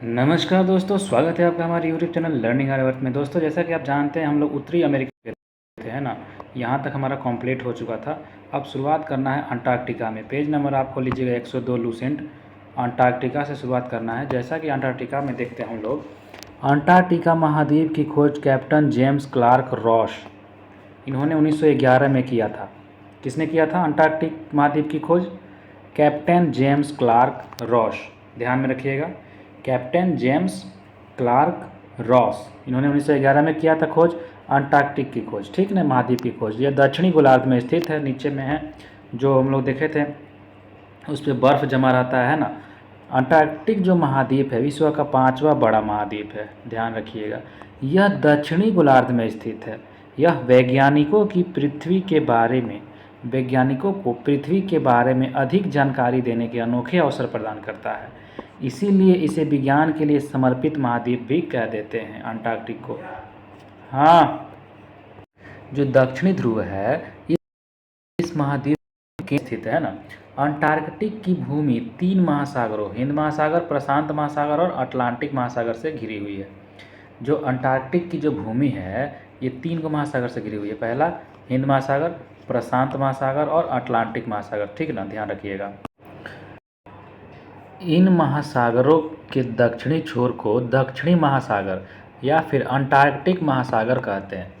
नमस्कार दोस्तों, स्वागत है आपका हमारे यूट्यूब चैनल लर्निंग आर्यवर्त में। दोस्तों, जैसा कि आप जानते हैं हम लोग उत्तरी अमेरिका के थे, है ना। यहाँ तक हमारा कंप्लीट हो चुका था। अब शुरुआत करना है अंटार्कटिका में। पेज नंबर आप खोल लीजिएगा 102 लूसेंट। अंटार्कटिका से शुरुआत करना है। जैसा कि अंटार्कटिका में देखते हैं हम लोग, अंटार्कटिका महाद्वीप की खोज कैप्टन जेम्स क्लार्क रॉस, इन्होंने 1911 में किया था। किसने किया था अंटार्कटिक महाद्वीप की खोज? Captain James Clark Ross. ध्यान में रखिएगा, कैप्टन जेम्स क्लार्क रॉस, इन्होंने 1911 में किया था खोज, अंटार्कटिक की खोज, ठीक ना, महाद्वीप की खोज। यह दक्षिणी गोलार्ध में स्थित है, नीचे में है, जो हम लोग देखे थे उस पर बर्फ़ जमा रहता है ना। अंटार्कटिक जो महाद्वीप है विश्व का 5वां बड़ा महाद्वीप है, ध्यान रखिएगा। यह दक्षिणी गोलार्ध में स्थित है। यह वैज्ञानिकों को पृथ्वी के बारे में अधिक जानकारी देने के अनोखे अवसर प्रदान करता है। इसीलिए इसे विज्ञान के लिए समर्पित महाद्वीप भी कह देते हैं अंटार्कटिक को। हाँ, जो दक्षिणी ध्रुव है इस महाद्वीप के स्थित है ना। अंटार्कटिक की भूमि 3 महासागरों, हिंद महासागर, प्रशांत महासागर और अटलांटिक महासागर से घिरी हुई है। जो अंटार्कटिक की जो भूमि है ये 3 को महासागर से घिरी हुई है। पहला हिंद महासागर, प्रशांत महासागर और अटलांटिक महासागर, ठीक ना, ध्यान रखिएगा। इन महासागरों के दक्षिणी छोर को दक्षिणी महासागर या फिर अंटार्कटिक महासागर कहते हैं।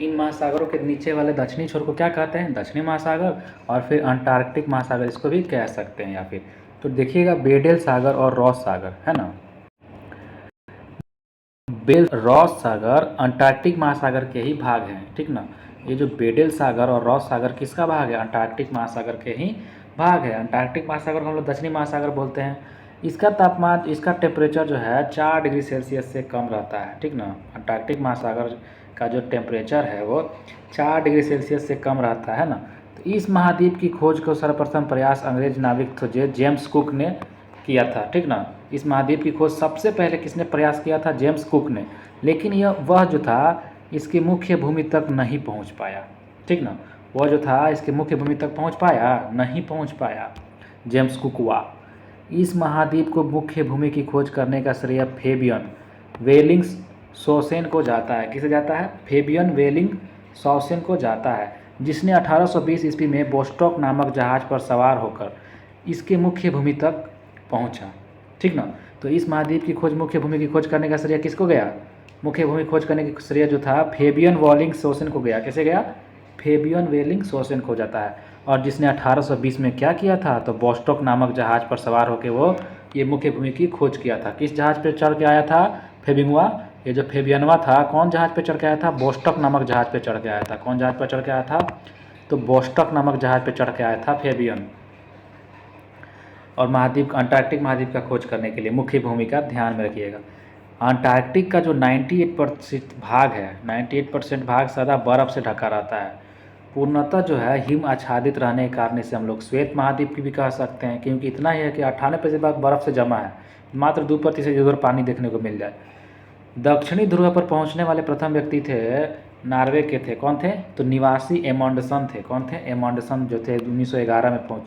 इन महासागरों के नीचे वाले दक्षिणी छोर को क्या कहते हैं? दक्षिणी महासागर, और फिर अंटार्कटिक महासागर इसको भी कह सकते हैं। या फिर तो देखिएगा, बेडल सागर और रॉस सागर, है ना। रॉस सागर अंटार्कटिक महासागर के ही भाग हैं, ठीक ना। ये जो बेडल सागर और रॉस सागर किसका भाग है? अंटार्कटिक महासागर के ही भाग है। अंटार्कटिक महासागर को हम लोग दक्षिणी महासागर बोलते हैं। इसका तापमान, इसका टेम्परेचर जो है 4 डिग्री सेल्सियस से कम रहता है, ठीक ना। अंटार्कटिक महासागर का जो टेम्परेचर है वो 4 डिग्री सेल्सियस से कम रहता है ना। तो इस महाद्वीप की खोज को सर्वप्रथम प्रयास अंग्रेज नाविक थे जेम्स कुक ने किया था, ठीक ना। इस महाद्वीप की खोज सबसे पहले किसने प्रयास किया था? जेम्स कुक ने। लेकिन वह जो था इसकी मुख्य भूमि तक नहीं पहुंच पाया, ठीक ना। वह जो था इसके मुख्य भूमि तक पहुंच पाया? नहीं पहुंच पाया जेम्स कुकवा। इस महाद्वीप को मुख्य भूमि की खोज करने का श्रेय फेबियन वेलिंग्स सॉसेन को जाता है। किसे जाता है? फेबियन वेलिंग सॉसेन को जाता है, जिसने 1820 ईस्वी में बोस्टॉक नामक जहाज पर सवार होकर इसके मुख्य भूमि तक पहुंचा, ठीक ना। तो इस महाद्वीप की खोज, मुख्य भूमि की खोज करने का श्रेय किसको गया? मुख्य भूमि खोज करने की श्रेय जो था फेबियन वेलिंग सॉसेन को गया। कैसे गया? फेबियन वेलिंग सॉसेन को जाता है। और जिसने 1820 में क्या किया था? तो बोस्टॉक नामक जहाज पर सवार होकर वो ये मुख्य भूमि की खोज किया था। किस जहाज पर चढ़ के आया था? फेबिंगवा। ये जो फेबियनवा था कौन जहाज पर चढ़ के आया था? बोस्टॉक नामक जहाज पर चढ़ के आया था। कौन जहाज पर चढ़ के आया था? तो बोस्टॉक नामक जहाज पर चढ़ के आया था फेबियन। और महाद्वीप, अंटार्कटिक महाद्वीप का खोज करने के लिए मुख्य भूमि का ध्यान में रखिएगा। अंटार्कटिक का जो 98% भाग है, 98% भाग सदा बर्फ़ से ढका रहता है। पूर्णतः जो है हिम आच्छादित रहने के कारण इसे हम लोग श्वेत महाद्वीप की भी कह सकते हैं, क्योंकि इतना ही है कि 98% भाग बर्फ़ से जमा है, मात्र 2% इधर पानी देखने को मिल जाए। दक्षिणी ध्रुव पर पहुंचने वाले प्रथम व्यक्ति थे नॉर्वे के थे। कौन थे? तो निवासी एमंडसन थे। कौन थे? एमंडसन जो थे 1911 में पहुंच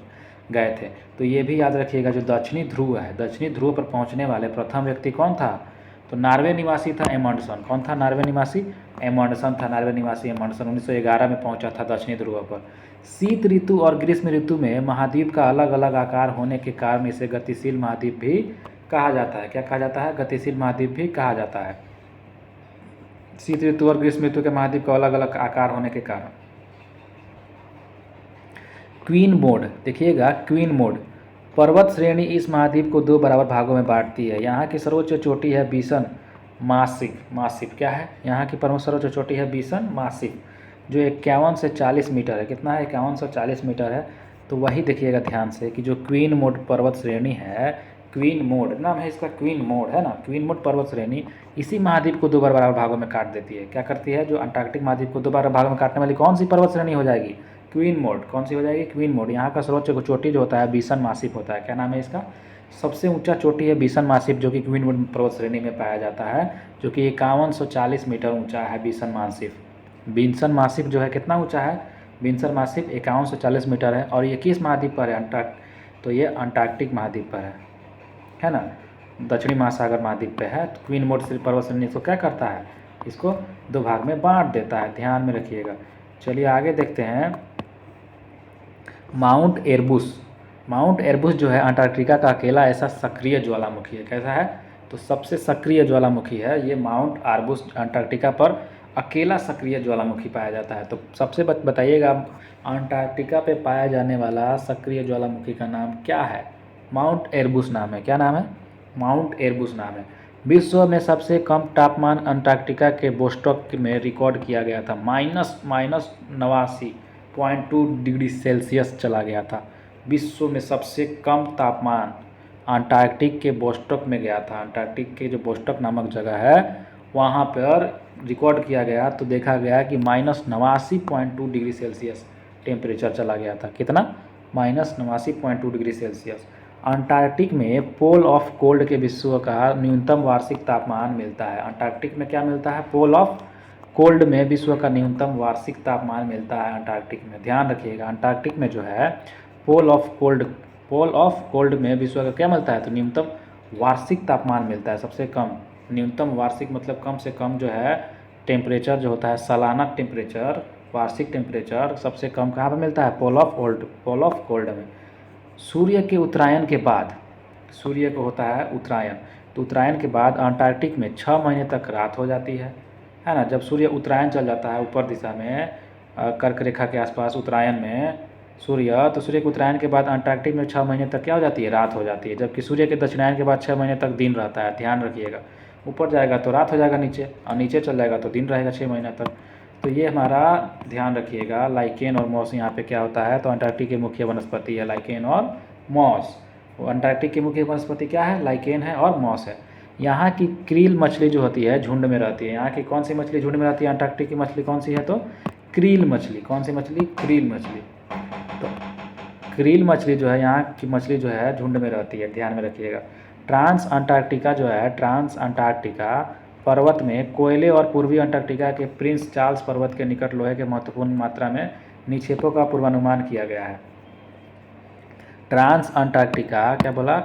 गए थे। तो ये भी याद रखिएगा, जो दक्षिणी ध्रुव है, दक्षिणी ध्रुव पर पहुंचने वाले प्रथम व्यक्ति कौन था? तो नॉर्वे निवासी था एमंडसन। कौन था नॉर्वे निवासी? एमंडसन था। नॉर्वे निवासी एमंडसन 1911 में पहुंचा था दक्षिणी ध्रुव पर। शीत ऋतु और ग्रीष्म ऋतु में महाद्वीप का अलग अलग आकार होने के कारण इसे गतिशील महाद्वीप भी कहा जाता है। क्या कहा जाता है? गतिशील महाद्वीप भी कहा जाता है, शीत ऋतु और ग्रीष्म ऋतु के महाद्वीप का अलग अलग आकार होने के कारण। क्वीन मोड, देखिएगा, क्वीन मोड पर्वत श्रेणी इस महाद्वीप को 2 बराबर भागों में बांटती है। यहाँ की सर्वोच्च चोटी है बीसन मासिफ। क्या है? यहाँ की सर्वोच्च चोटी है बीसन मासिफ, जो 51 से 40 मीटर है। कितना है? 51 से 40 मीटर है। तो वही देखिएगा ध्यान से कि जो क्वीन मोड पर्वत श्रेणी है, क्वीन मोड नाम है इसका, क्वीन मोड है ना, क्वीन मोड पर्वत श्रेणी इसी महाद्वीप को 2 बराबर भागों में काट देती है। क्या करती है? जो अंटार्कटिक महाद्वीप को 2 बराबर भागों में काटने वाली कौन सी पर्वत श्रेणी हो जाएगी? Queen mode. कौन सी हो जाएगी? Queen mode. यहाँ का सर्वोच्च चोटी जो होता है बीसन मासिफ होता है। क्या नाम है इसका? सबसे ऊंचा चोटी है बीसन मासिफ, जो कि क्वीन मोड पर्वत श्रेणी में पाया जाता है, जो कि 5140 मीटर ऊंचा है बीसन मासिफ। बीसन मासिफ जो है कितना ऊंचा है? बीसन मासिफ 5140 मीटर है। और ये किस महाद्वीप पर है? तो ये अंटार्कटिक महाद्वीप पर है ना। दक्षिणी महासागर महाद्वीप पे है। तो क्वीन मोड पर्वत श्रेणी इसको क्या करता है, इसको दो भाग में बांट देता है, ध्यान में रखिएगा। चलिए आगे देखते हैं। माउंट एरबुस। माउंट एरबुस जो है अंटार्कटिका का अकेला ऐसा सक्रिय ज्वालामुखी है। कैसा है, तो सबसे सक्रिय ज्वालामुखी है ये माउंट आरबुस। अंटार्कटिका पर अकेला सक्रिय ज्वालामुखी पाया जाता है। तो सबसे बताइएगा अंटार्कटिका पे पाया जाने वाला सक्रिय ज्वालामुखी का नाम क्या है। माउंट एरबुस नाम है। क्या नाम है, माउंट एरबुस नाम है। विश्व में सबसे कम तापमान अंटार्कटिका के बोस्टॉक में रिकॉर्ड किया गया था। -89.2 डिग्री सेल्सियस चला गया था। विश्व में सबसे कम तापमान अंटार्कटिक के बोस्टॉक में गया था। अंटार्कटिक के जो बोस्टॉक नामक जगह है वहाँ पर रिकॉर्ड किया गया, तो देखा गया कि -89.2 डिग्री सेल्सियस टेम्परेचर चला गया था। कितना, -89.2 डिग्री सेल्सियस। अंटार्कटिक में पोल ऑफ कोल्ड के विश्व का न्यूनतम वार्षिक तापमान मिलता है। अंटार्कटिक में क्या मिलता है, पोल ऑफ कोल्ड में विश्व का न्यूनतम वार्षिक तापमान मिलता है अंटार्कटिक में। ध्यान रखिएगा, अंटार्कटिक में जो है पोल ऑफ कोल्ड में विश्व का क्या मिलता है, तो न्यूनतम वार्षिक तापमान मिलता है। सबसे कम न्यूनतम वार्षिक मतलब कम से कम जो है टेम्परेचर जो होता है सालाना टेम्परेचर, वार्षिक टेम्परेचर सबसे कम कहाँ पर मिलता है, पोल ऑफ कोल्ड में। सूर्य के उत्तरायण के बाद, सूर्य को होता है उत्तरायण, तो उत्तरायण के बाद अंटार्कटिक में 6 महीने तक रात हो जाती है ना। जब सूर्य उत्तरायण चल जाता है ऊपर दिशा में कर्क रेखा के आसपास उत्तरायण में सूर्य, तो सूर्य के उत्तरायण के बाद अंटार्कटिक में 6 महीने तक क्या हो जाती है, रात हो जाती है। जबकि सूर्य के दक्षिणायन के बाद 6 महीने तक दिन रहता है। ध्यान रखिएगा, ऊपर जाएगा तो रात हो जाएगा नीचे, और नीचे चल जाएगा तो दिन रहेगा 6 महीने तक। तो ये हमारा ध्यान रखिएगा। लाइकेन और मॉस यहाँ पे क्या होता है, तो अंटार्कटिक की मुख्य वनस्पति है लाइकेन और मॉस। अंटार्कटिक की मुख्य वनस्पति क्या है, लाइकेन है और मॉस है। यहाँ की क्रील मछली जो होती है झुंड में रहती है। यहाँ की कौन सी मछली झुंड में रहती है, अंटार्कटिक की मछली कौन सी है, तो क्रील मछली। कौन सी मछली, क्रील मछली। तो क्रील मछली जो है, यहाँ की मछली जो है झुंड में रहती है, ध्यान में रखिएगा। ट्रांस अंटार्कटिका जो है, ट्रांस अंटार्कटिका पर्वत में कोयले और पूर्वी अंटार्कटिका के प्रिंस चार्ल्स पर्वत के निकट लोहे के महत्वपूर्ण मात्रा में निक्षेपों का पूर्वानुमान किया गया है। ट्रांस अंटार्कटिका, क्या बोला,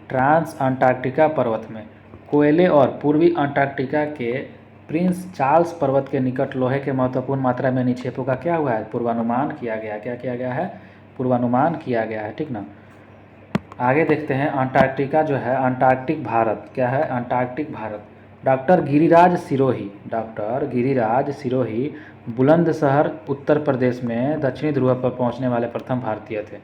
ट्रांस अंटार्कटिका पर्वत में कोयले और पूर्वी अंटार्कटिका के प्रिंस चार्ल्स पर्वत के निकट लोहे के महत्वपूर्ण मात्रा में निक्षेपों का क्या हुआ है, पूर्वानुमान किया गया। क्या किया गया है, पूर्वानुमान किया गया है, ठीक ना। आगे देखते हैं अंटार्कटिका जो है, अंटार्कटिक भारत क्या है, अंटार्कटिक भारत। डॉक्टर गिरिराज सिरोही बुलंदशहर उत्तर प्रदेश में दक्षिणी ध्रुव पर पहुंचने वाले प्रथम भारतीय थे।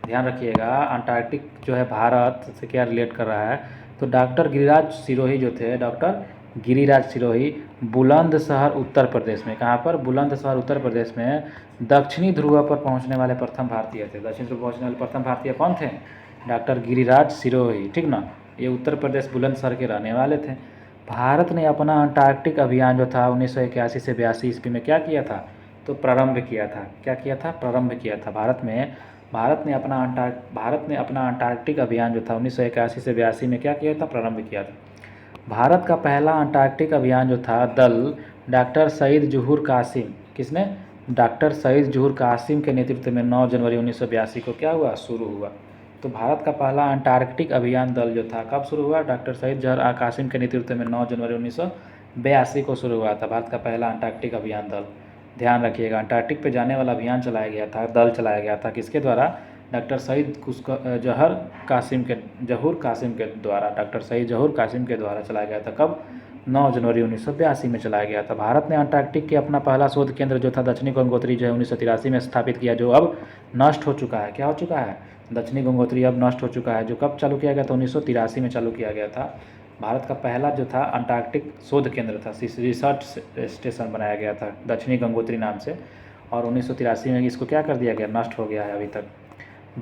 ध्यान रखिएगा, अंटार्कटिक जो है भारत से क्या रिलेट कर रहा है, तो डॉक्टर गिरिराज सिरोही जो थे, डॉक्टर गिरिराज सिरोही बुलंदशहर उत्तर प्रदेश में, कहाँ पर, बुलंदशहर उत्तर प्रदेश में दक्षिणी ध्रुव पर पहुंचने वाले प्रथम भारतीय थे। दक्षिणी ध्रुव पहुंचने वाले प्रथम भारतीय कौन थे, डॉक्टर गिरिराज सिरोही, ठीक ना। ये उत्तर प्रदेश बुलंदशहर के रहने वाले थे। भारत ने अपना अंटार्कटिक अभियान जो था 1981 से 82 ईस्वी में क्या किया था, तो प्रारंभ किया था। क्या किया था, प्रारंभ किया था। भारत ने अपना अंटार्कटिक अभियान जो था 1981 से 82 में क्या किया था, प्रारंभ किया था। भारत का पहला अंटार्कटिक अभियान जो था दल डॉक्टर सईद जहूर कासिम, किसने, डॉक्टर सईद जहूर कासिम के नेतृत्व में 9 जनवरी 1982 को क्या हुआ, शुरू हुआ। तो भारत का पहला अंटार्कटिक अभियान दल जो था कब शुरू हुआ, डॉक्टर सईद जहूर कासिम के नेतृत्व में 9 जनवरी 1982 को शुरू हुआ था भारत का पहला अंटार्कटिक अभियान दल। ध्यान रखिएगा, अंटार्कटिक पे जाने वाला अभियान चलाया गया था, दल चलाया गया था, किसके द्वारा, डॉक्टर सईद जहूर कासिम के द्वारा, डॉक्टर सईद जहूर कासिम के द्वारा चलाया गया था। कब, 9 जनवरी 1982 में चलाया गया था। भारत ने अंटार्कटिक के अपना पहला शोध केंद्र जो था दक्षिणी गंगोत्री जो है 1983 में स्थापित किया, जो अब नष्ट हो चुका है। क्या हो चुका है, दक्षिणी गंगोत्री अब नष्ट हो चुका है। जो कब चालू किया गया था, 1983 में चालू किया गया था। भारत का पहला जो था अंटार्कटिक शोध केंद्र था, रिसर्च स्टेशन बनाया गया था दक्षिणी गंगोत्री नाम से, और 1983 में इसको क्या कर दिया गया, नष्ट हो गया है अभी तक।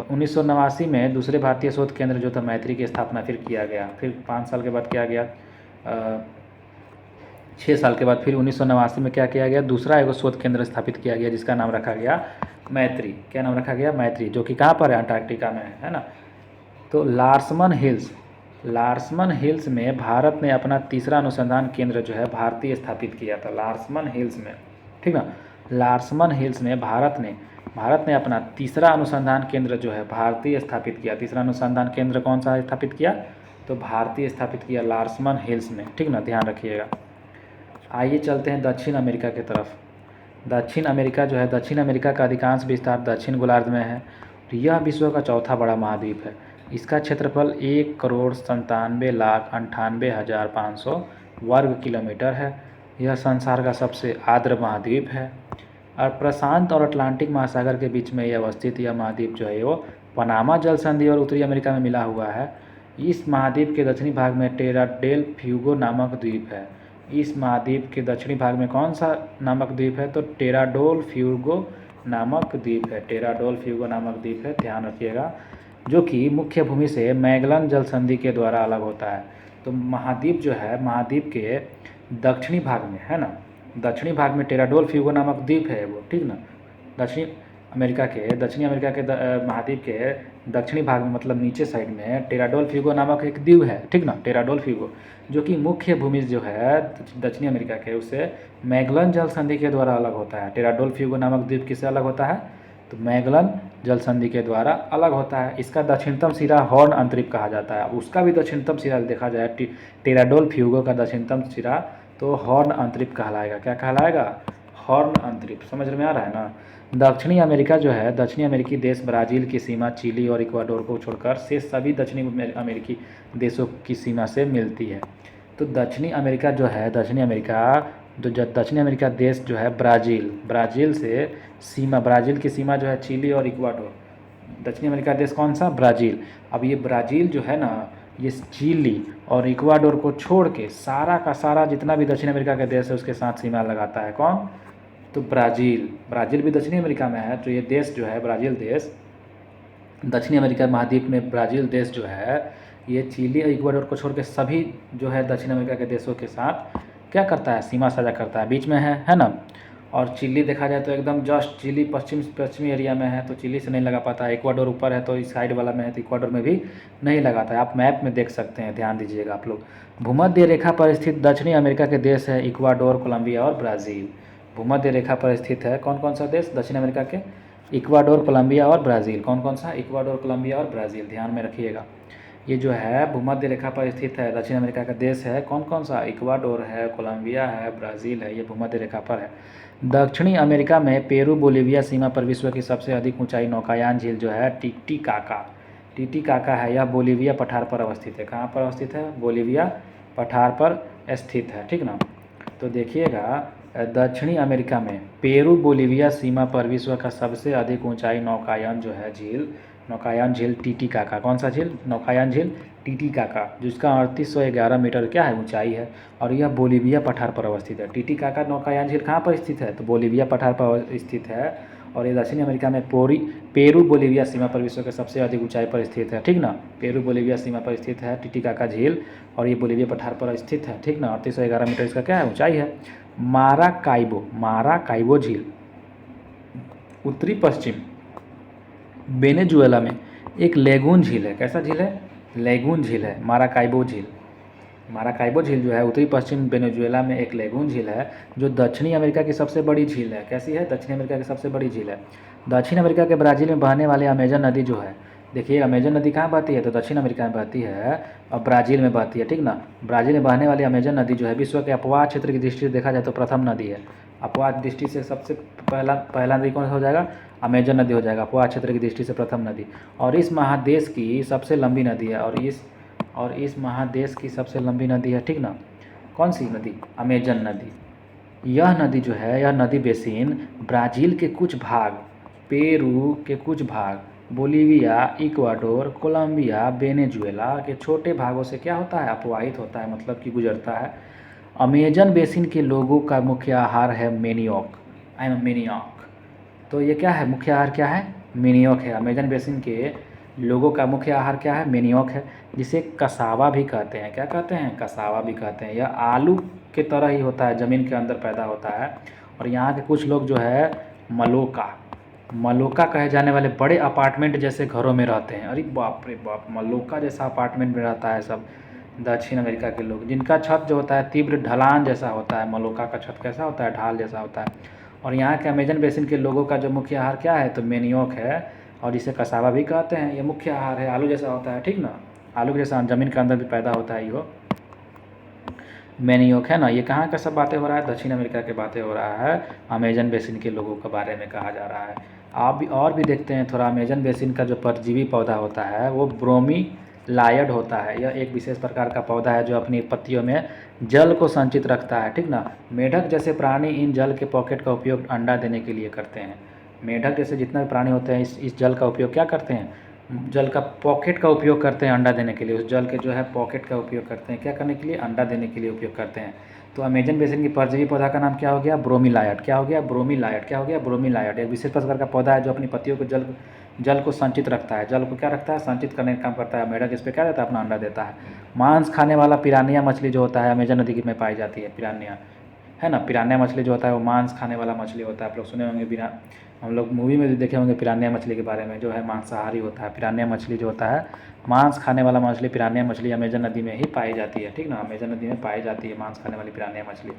1989 में दूसरे भारतीय शोध केंद्र जो था मैत्री की स्थापना फिर किया गया। फिर 5 साल के बाद किया गया, 6 साल के बाद फिर 1989 में क्या किया गया, दूसरा एक शोध केंद्र स्थापित किया गया जिसका नाम रखा गया मैत्री। क्या नाम रखा गया, मैत्री, जो कि कहाँ पर है, अंटार्कटिका में है ना। तो लार्समन हिल्स में भारत ने अपना तीसरा अनुसंधान केंद्र जो है भारतीय स्थापित किया था, लार्समन हिल्स में, ठीक ना। लार्समन हिल्स में भारत ने अपना तीसरा अनुसंधान केंद्र जो है भारतीय स्थापित किया। तीसरा अनुसंधान केंद्र कौन सा स्थापित किया, तो भारतीय स्थापित किया लार्समन हिल्स में, ठीक ना, ध्यान रखिएगा। आइए चलते हैं दक्षिण अमेरिका की तरफ। दक्षिण अमेरिका जो है, दक्षिण अमेरिका का अधिकांश विस्तार दक्षिण गोलार्ध में है। तो यह विश्व का चौथा बड़ा महाद्वीप है। इसका क्षेत्रफल 1,97,98,500 वर्ग किलोमीटर है। यह संसार का सबसे आर्द्र महाद्वीप है और प्रशांत और अटलांटिक महासागर के बीच में यह अवस्थित। यह महाद्वीप जो है वो पनामा जल संधि और उत्तरी अमेरिका में मिला हुआ है। इस महाद्वीप के दक्षिणी भाग में टेरा डेल फ्यूगो नामक द्वीप है। इस महाद्वीप के दक्षिणी भाग में कौन सा नामक द्वीप है? तो टेराडोल फ्यूगो नामक द्वीप है। टेराडोल फ्यूगो नामक द्वीप है, ध्यान रखिएगा, जो कि मुख्य भूमि से मैगलन जल संधि के द्वारा अलग होता है। तो महाद्वीप जो है, महाद्वीप के दक्षिणी भाग में है ना, दक्षिणी भाग में टेराडोल फ्यूगो नामक द्वीप है वो, ठीक ना। दक्षिणी अमेरिका के महाद्वीप के दक्षिणी भाग में, मतलब नीचे साइड में टेराडोल फ्यूगो नामक एक द्वीप है, ठीक ना, टेराडोल फ्यूगो, जो कि मुख्य भूमि जो है दक्षिणी अमेरिका के, उससे मैगलन जल संधि के द्वारा अलग होता है। टेराडोल फ्यूगो नामक द्वीप किससे अलग होता है? तो मैगलन जल संधि के द्वारा अलग होता है। इसका दक्षिणतम सिरा हॉर्न अंतरिप कहा जाता है। उसका भी दक्षिणतम सिरा देखा जाए, टेराडोल फ्यूगो का दक्षिणतम सिरा तो हॉर्न अंतरिप कहलाएगा। क्या कहलाएगा? हॉर्न अंतरिप। समझ में आ रहा है ना। दक्षिणी अमेरिका जो है, दक्षिणी अमेरिकी देश ब्राज़ील की सीमा चिली और इक्वाडोर को छोड़कर शेष सभी दक्षिणी अमेरिकी देशों की सीमा से मिलती है। तो दक्षिणी अमेरिका जो है, दक्षिणी अमेरिका देश जो है ब्राज़ील से सीमा, ब्राज़ील की सीमा जो है चिली और इक्वाडोर। दक्षिणी अमेरिका देश कौन सा? ब्राज़ील। अब ये ब्राज़ील जो है ना, ये चिली और इक्वाडोर को छोड़ के सारा का सारा जितना भी दक्षिण अमेरिका का देश है उसके साथ सीमा लगाता है। कौन? तो ब्राज़ील भी दक्षिणी अमेरिका में है। तो ये देश जो है, ब्राज़ील देश, दक्षिणी अमेरिका महाद्वीप में ब्राज़ील देश जो है, ये चिली और इक्वाडोर को छोड़ के सभी जो है दक्षिण अमेरिका के देशों के साथ क्या करता है? सीमा साझा करता है, बीच में है ना। और चिली देखा जाए तो एकदम जस्ट चिली पश्चिमी एरिया में है, तो चिली से नहीं लगा पाता है। इक्वाडोर ऊपर है तो इस साइड वाला में है, तो इक्वाडोर में भी नहीं लगाता है। आप मैप में देख सकते हैं, ध्यान दीजिएगा आप लोग। भूमध्य रेखा पर स्थित दक्षिणी अमेरिका के देश है इक्वाडोर, कोलंबिया और ब्राज़ील। भूमध्य रेखा पर स्थित है कौन कौन सा देश दक्षिण अमेरिका के? इक्वाडोर, कोलंबिया और ब्राज़ील। कौन कौन सा? इक्वाडोर, कोलंबिया और ब्राज़ील, ध्यान में रखिएगा। ये जो है भूमध्य रेखा पर स्थित है दक्षिण अमेरिका का देश है, कौन कौन सा? इक्वाडोर है, कोलंबिया है, ब्राज़ील है, ये भूमध्य रेखा पर है। दक्षिणी अमेरिका में पेरू बोलीविया सीमा पर विश्व की सबसे अधिक ऊंचाई नौकायान झील जो है टीटीकाका है। यह बोलीविया पठार पर अवस्थित है। कहाँ पर अवस्थित है? बोलीविया पठार पर स्थित है, ठीक ना। तो देखिएगा, दक्षिणी अमेरिका में पेरू बोलीविया सीमा पर विश्व का सबसे अधिक ऊंचाई नौकायान जो है झील, नौकायान झील टीटीकाका। कौन सा झील? नौकायान झील टीटीकाका, जिसका 3811 मीटर क्या है? ऊंचाई है, और यह बोलीविया पठार पर अवस्थित है। टीटीकाका नौकायान झील कहाँ पर स्थित है? तो बोलीविया पठार पर स्थित है, और ये दक्षिणी अमेरिका में पेरू बोलीविया सीमा पर विश्व के सबसे अधिक ऊंचाई पर स्थित है, ठीक ना। पेरू बोलीविया सीमा पर स्थित है टीटीकाका झील, और ये बोलीविया पठार पर स्थित है, ठीक ना। 3811 मीटर इसका क्या है? ऊंचाई है। माराकाइबो झील उत्तरी पश्चिम वेनेजुएला में एक लेगून झील है। कैसा झील है? लेगून झील है, माराकाइबो झील। माराकाइबो झील जो है उत्तरी पश्चिम वेनेजुएला में एक लेगून झील है, जो दक्षिणी अमेरिका की सबसे बड़ी झील है। कैसी है? दक्षिणी अमेरिका की सबसे बड़ी झील है। दक्षिण अमेरिका के ब्राज़ील में बहने वाली अमेजन नदी जो है, देखिए अमेजन नदी कहाँ बहती है? तो दक्षिण अमेरिका में बहती है और ब्राज़ील में बहती है, ठीक ना। ब्राज़ील में बहने वाली अमेजन नदी जो है विश्व के अपवाह क्षेत्र की दृष्टि से देखा जाए तो प्रथम नदी है। अपवाह दृष्टि से सबसे पहला नदी कौन सा हो जाएगा? अमेजन नदी हो जाएगा, अपवाह क्षेत्र की दृष्टि से प्रथम नदी। और इस महादेश की सबसे लंबी नदी है, और इस महादेश की सबसे लंबी नदी है, ठीक ना। कौन सी नदी? अमेजन नदी। यह नदी जो है, यह नदी बेसिन ब्राज़ील के कुछ भाग, पेरू के कुछ भाग, बोलीविया, इक्वाडोर, कोलंबिया, वेनेजुएला के छोटे भागों से क्या होता है? अपवाहित होता है, मतलब कि गुजरता है। अमेजन बेसिन के लोगों का मुख्य आहार है मेनियोक। तो ये क्या है? मुख्य आहार क्या है? मेनियोक है। अमेजन बेसिन के लोगों का मुख्य आहार क्या है? मेनियोक है, जिसे कसावा भी कहते हैं। क्या कहते हैं? कसावा भी कहते हैं। यह आलू के तरह ही होता है, ज़मीन के अंदर पैदा होता है। और यहाँ के कुछ लोग जो है मलोका कहे जाने वाले बड़े अपार्टमेंट जैसे घरों में रहते हैं। अरे बाप रे बाप, मलोका जैसा अपार्टमेंट में रहता है सब दक्षिण अमेरिका के लोग, जिनका छत जो होता है तीव्र ढलान जैसा होता है। मलोका का छत कैसा होता है? ढाल जैसा होता है। और यहाँ के अमेजन बेसिन के लोगों का जो मुख्य आहार क्या है? तो मेनियोक है, और इसे कसावा भी कहते हैं। ये मुख्य आहार है, आलू जैसा होता है, ठीक ना। आलू के जैसा ज़मीन के अंदर भी पैदा होता है यो मैनियोक है ना। ये कहाँ का सब बातें हो रहा है, दक्षिण अमेरिका के बातें हो रहा है, अमेजन बेसिन के लोगों के बारे में कहा जा रहा है। आप भी और भी देखते हैं थोड़ा, अमेजन बेसिन का जो परजीवी पौधा होता है वो ब्रोमीलायड होता है। यह एक विशेष प्रकार का पौधा है जो अपनी पत्तियों में जल को संचित रखता है, ठीक ना। मेढक जैसे प्राणी इन जल के पॉकेट का उपयोग अंडा देने के लिए करते हैं। मेढक जैसे जितने भी प्राणी होते हैं इस जल का उपयोग क्या करते हैं, जल का पॉकेट का उपयोग करते हैं अंडा देने के लिए। उस जल के जो है पॉकेट का उपयोग करते हैं क्या करने के लिए, अंडा देने के लिए उपयोग करते हैं। तो अमेजन बेसिन की परजीवी पौधा का नाम क्या हो गया, ब्रोमीलायड। क्या हो गया, ब्रोमीलायड। क्या हो गया, ब्रोमीलायड। एक विशेष प्रकार का पौधा है जो अपनी पत्तियों को जल को संचित रखता है। जल को क्या रखता है, संचित करने का काम करता है। मेढक इस पर क्या देता है, अपना अंडा देता है। मांस खाने वाला पिरानिया मछली जो होता है अमेजन नदी में पाई जाती है। पिरानिया है ना, पिरानिया मछली जो होता है वो मांस खाने वाला मछली होता है। आप लोग सुने होंगे, बिना हम लोग मूवी में भी देखे होंगे पिरानिया मछली के बारे में, जो है मांसाहारी होता है। पिरानिया मछली जो होता है मांस खाने वाला मछली, पिरानिया मछली अमेजन नदी में ही पाई जाती है, ठीक ना। अमेजन नदी में पाई जाती है मांस खाने वाली पिरानिया मछली।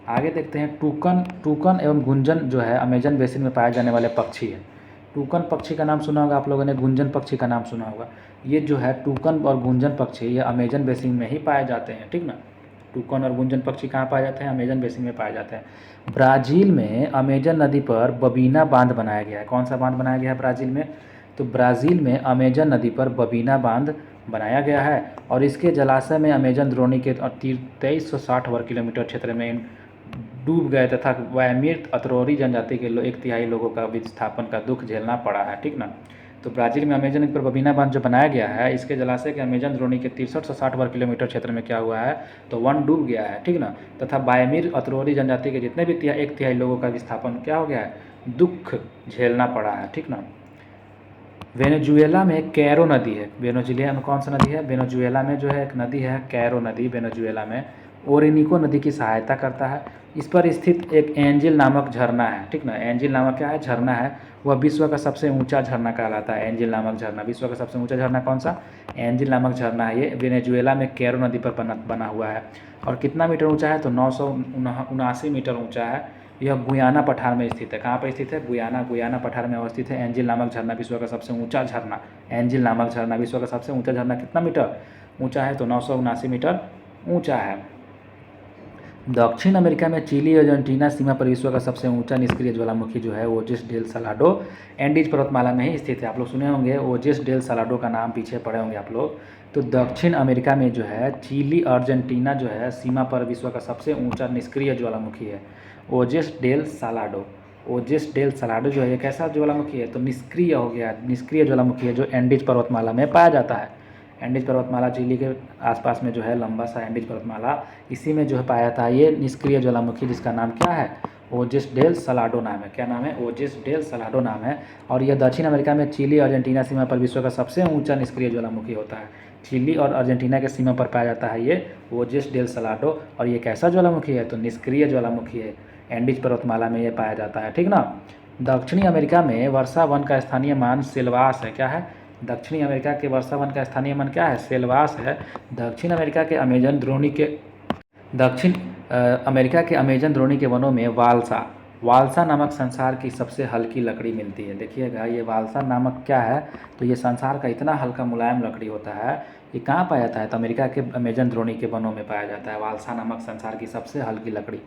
आगे देखते हैं, टूकन एवं गुंजन जो है अमेजन बेसिन में पाए जाने वाले पक्षी है। टूकन पक्षी का नाम सुना होगा आप लोगों ने, गुंजन पक्षी का नाम सुना होगा। ये जो है टूकन और गुंजन पक्षी ये अमेजन बेसिन में ही पाए जाते हैं, ठीक ना। टूकन और गुंजन पक्षी कहाँ पाए जाते हैं, अमेजन बेसिन में पाए जाते हैं। ब्राज़ील में अमेजन नदी पर बबीना बांध बनाया गया है। कौन सा बांध बनाया गया है ब्राज़ील में, तो ब्राज़ील में अमेजन नदी पर बबीना बांध बनाया गया है। और इसके जलाशय में अमेजन द्रोणी के 2360 वर्ग किलोमीटर क्षेत्र में डूब गए तथा वायमीर अतरोरी जनजाति के 1/3 लोगों का विस्थापन का दुख झेलना पड़ा है, ठीक ना। तो ब्राज़ील में अमेजन नदी पर बबीना बांध जो बनाया गया है, इसके जलाशय के अमेजन द्रोणी के 63 से 60 वर्ग किलोमीटर क्षेत्र में क्या हुआ है, तो वन डूब गया है, ठीक ना। तथा वायमीर अतरोरी जनजाति के जितने भी 1/3 लोगों का विस्थापन क्या हो गया है, दुख झेलना पड़ा है, ठीक ना। वेनेजुएला में कैरो नदी है। वेनेजुएला में कौन सा नदी है, वेनेजुएला में जो है एक नदी है कैरो नदी, वेनेजुएला में ओरिनिको नदी की सहायता करता है। इस पर स्थित एक एंजिल नामक झरना है, ठीक ना। एंजिल नामक क्या है, झरना है। वह विश्व का सबसे ऊंचा झरना कहलाता है। एंजिल नामक झरना, विश्व का सबसे ऊंचा झरना कौन सा, एंजिल नामक झरना है। ये वेनेजुएला में कैरो नदी पर बना हुआ है। और कितना मीटर ऊंचा है, तो 979 मीटर ऊंचा है। यह गुयाना पठार में स्थित है। कहाँ पर स्थित है, गुयाना पठार में अवस्थित है। एंजिल नामक झरना विश्व का सबसे ऊंचा झरना, एंजिल नामक झरना विश्व का सबसे ऊंचा झरना कितना मीटर ऊंचा है, तो 979 मीटर ऊंचा है। दक्षिण अमेरिका में चिली और अर्जेंटीना सीमा पर विश्व का सबसे ऊंचा निष्क्रिय ज्वालामुखी जो है ओजिस डेल सालाडो एंडीज पर्वतमाला में ही स्थित है। आप लोग सुने होंगे ओजिस डेल सालाडो का नाम, पीछे पढ़े होंगे आप लोग। तो दक्षिण अमेरिका में जो है चिली अर्जेंटीना जो है सीमा पर विश्व का सबसे ऊंचा निष्क्रिय ज्वालामुखी है ओजिस डेल सालाडो। ओजिस डेल सालाडो जो है एक ऐसा ज्वालामुखी है, तो निष्क्रिय हो गया, निष्क्रिय ज्वालामुखी है जो एंडीज पर्वतमाला में पाया जाता है। एंडीज पर्वतमाला चिली के आसपास में जो है लंबा सा एंडीज पर्वतमाला, इसी में जो है पाया जाता है ये निष्क्रिय ज्वालामुखी, जिसका नाम क्या है, ओजिस डेल सालाडो नाम है। क्या नाम है, ओजिस डेल सालाडो नाम है। और यह दक्षिण अमेरिका में चिली अर्जेंटीना सीमा पर विश्व का सबसे ऊंचा निष्क्रिय ज्वालामुखी होता है। चिली और अर्जेंटीना के सीमा पर पाया जाता है ये ओजिस डेल सालाडो। और ये कैसा ज्वालामुखी है, तो निष्क्रिय ज्वालामुखी है, एंडीज पर्वतमाला में ये पाया जाता है, ठीक ना। दक्षिणी अमेरिका में वर्षा वन का स्थानीय मान सेल्वास है। क्या है, दक्षिणी अमेरिका के वर्षा वन का स्थानीय मान क्या है, सेल्वास है। दक्षिण अमेरिका के अमेजन द्रोणी के दक्षिण अमेरिका के अमेजन द्रोणी के वनों में वाल्सा नामक संसार की सबसे हल्की लकड़ी मिलती है। देखिएगा ये वाल्सा नामक क्या है, तो ये संसार का इतना हल्का मुलायम लकड़ी होता है। ये कहाँ पाया जाता है, तो अमेरिका के अमेजन द्रोणी के वनों में पाया जाता है। वाल्सा नामक संसार की सबसे हल्की लकड़ी,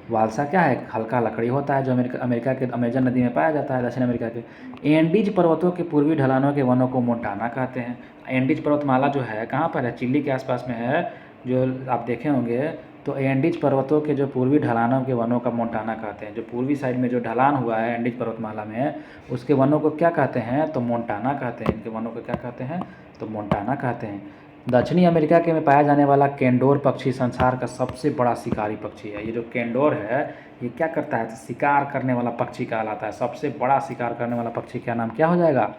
वाल्सा क्या है, हल्का लकड़ी होता है जो अमेरिका के अमेजन नदी में पाया जाता है, दक्षिण अमेरिका के। एंडीज पर्वतों के पूर्वी ढलानों के वनों को मोंटाना कहते हैं। एंडीज पर्वतमाला जो है कहाँ पर है, चिली के आसपास में है, जो आप देखे होंगे। तो एंडीज पर्वतों के जो पूर्वी ढलानों के वनों का मोंटाना कहते हैं। जो पूर्वी साइड में जो ढलान हुआ है एंडीज पर्वतमाला में, उसके वनों को क्या कहते हैं, तो मोंटाना कहते हैं। इनके वनों को क्या कहते हैं, तो मोंटाना कहते हैं। दक्षिणी अमेरिका के में पाया जाने वाला केंडोर पक्षी संसार का सबसे बड़ा शिकारी पक्षी है। ये जो केंडोर है ये क्या करता है, तो शिकार करने वाला पक्षी कहलाता है। सबसे बड़ा शिकार करने वाला पक्षी का नाम क्या हो जाएगा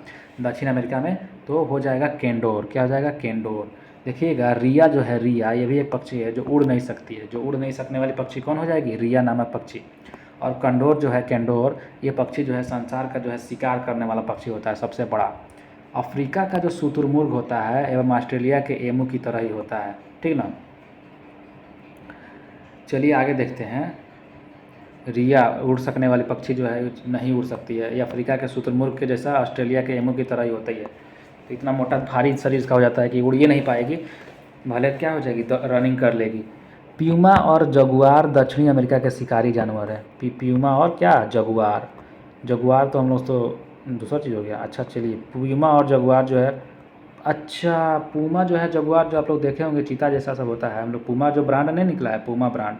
दक्षिण अमेरिका में, तो हो जाएगा केंडोर। क्या हो जाएगा, केंडोर। देखिएगा रिया जो है, रिया ये भी एक पक्षी है जो उड़ नहीं सकती है। जो उड़ नहीं सकने वाली पक्षी कौन हो जाएगी, रिया नामक पक्षी। और कंडोर जो है, केंडोर, ये पक्षी जो है संसार का जो है शिकार करने वाला पक्षी होता है, सबसे बड़ा। अफ्रीका का जो शुतुरमुर्ग होता है एवं ऑस्ट्रेलिया के एमू की तरह ही होता है, ठीक ना। चलिए आगे देखते हैं। रिया उड़ सकने वाली पक्षी जो है नहीं उड़ सकती है। ये अफ्रीका के शुतुरमुर्ग के जैसा ऑस्ट्रेलिया के एमू की तरह ही होता ही है। तो इतना मोटा भारी शरीर इसका हो जाता है कि उड़ ही नहीं पाएगी, भले क्या हो जाएगी तो रनिंग कर लेगी। प्यूमा और जगुआर दक्षिणी अमेरिका के शिकारी जानवर है। प्यूमा और क्या जगुआर, जगुआर तो हम लोग तो दूसरा चीज़ हो गया। अच्छा चलिए, प्यूमा और जगुआर जो है, अच्छा पूमा जो है, जगुआर जो आप लोग देखे होंगे चीता जैसा सब होता है, हम लोग पूमा जो ब्रांड नहीं निकला है, पूमा ब्रांड,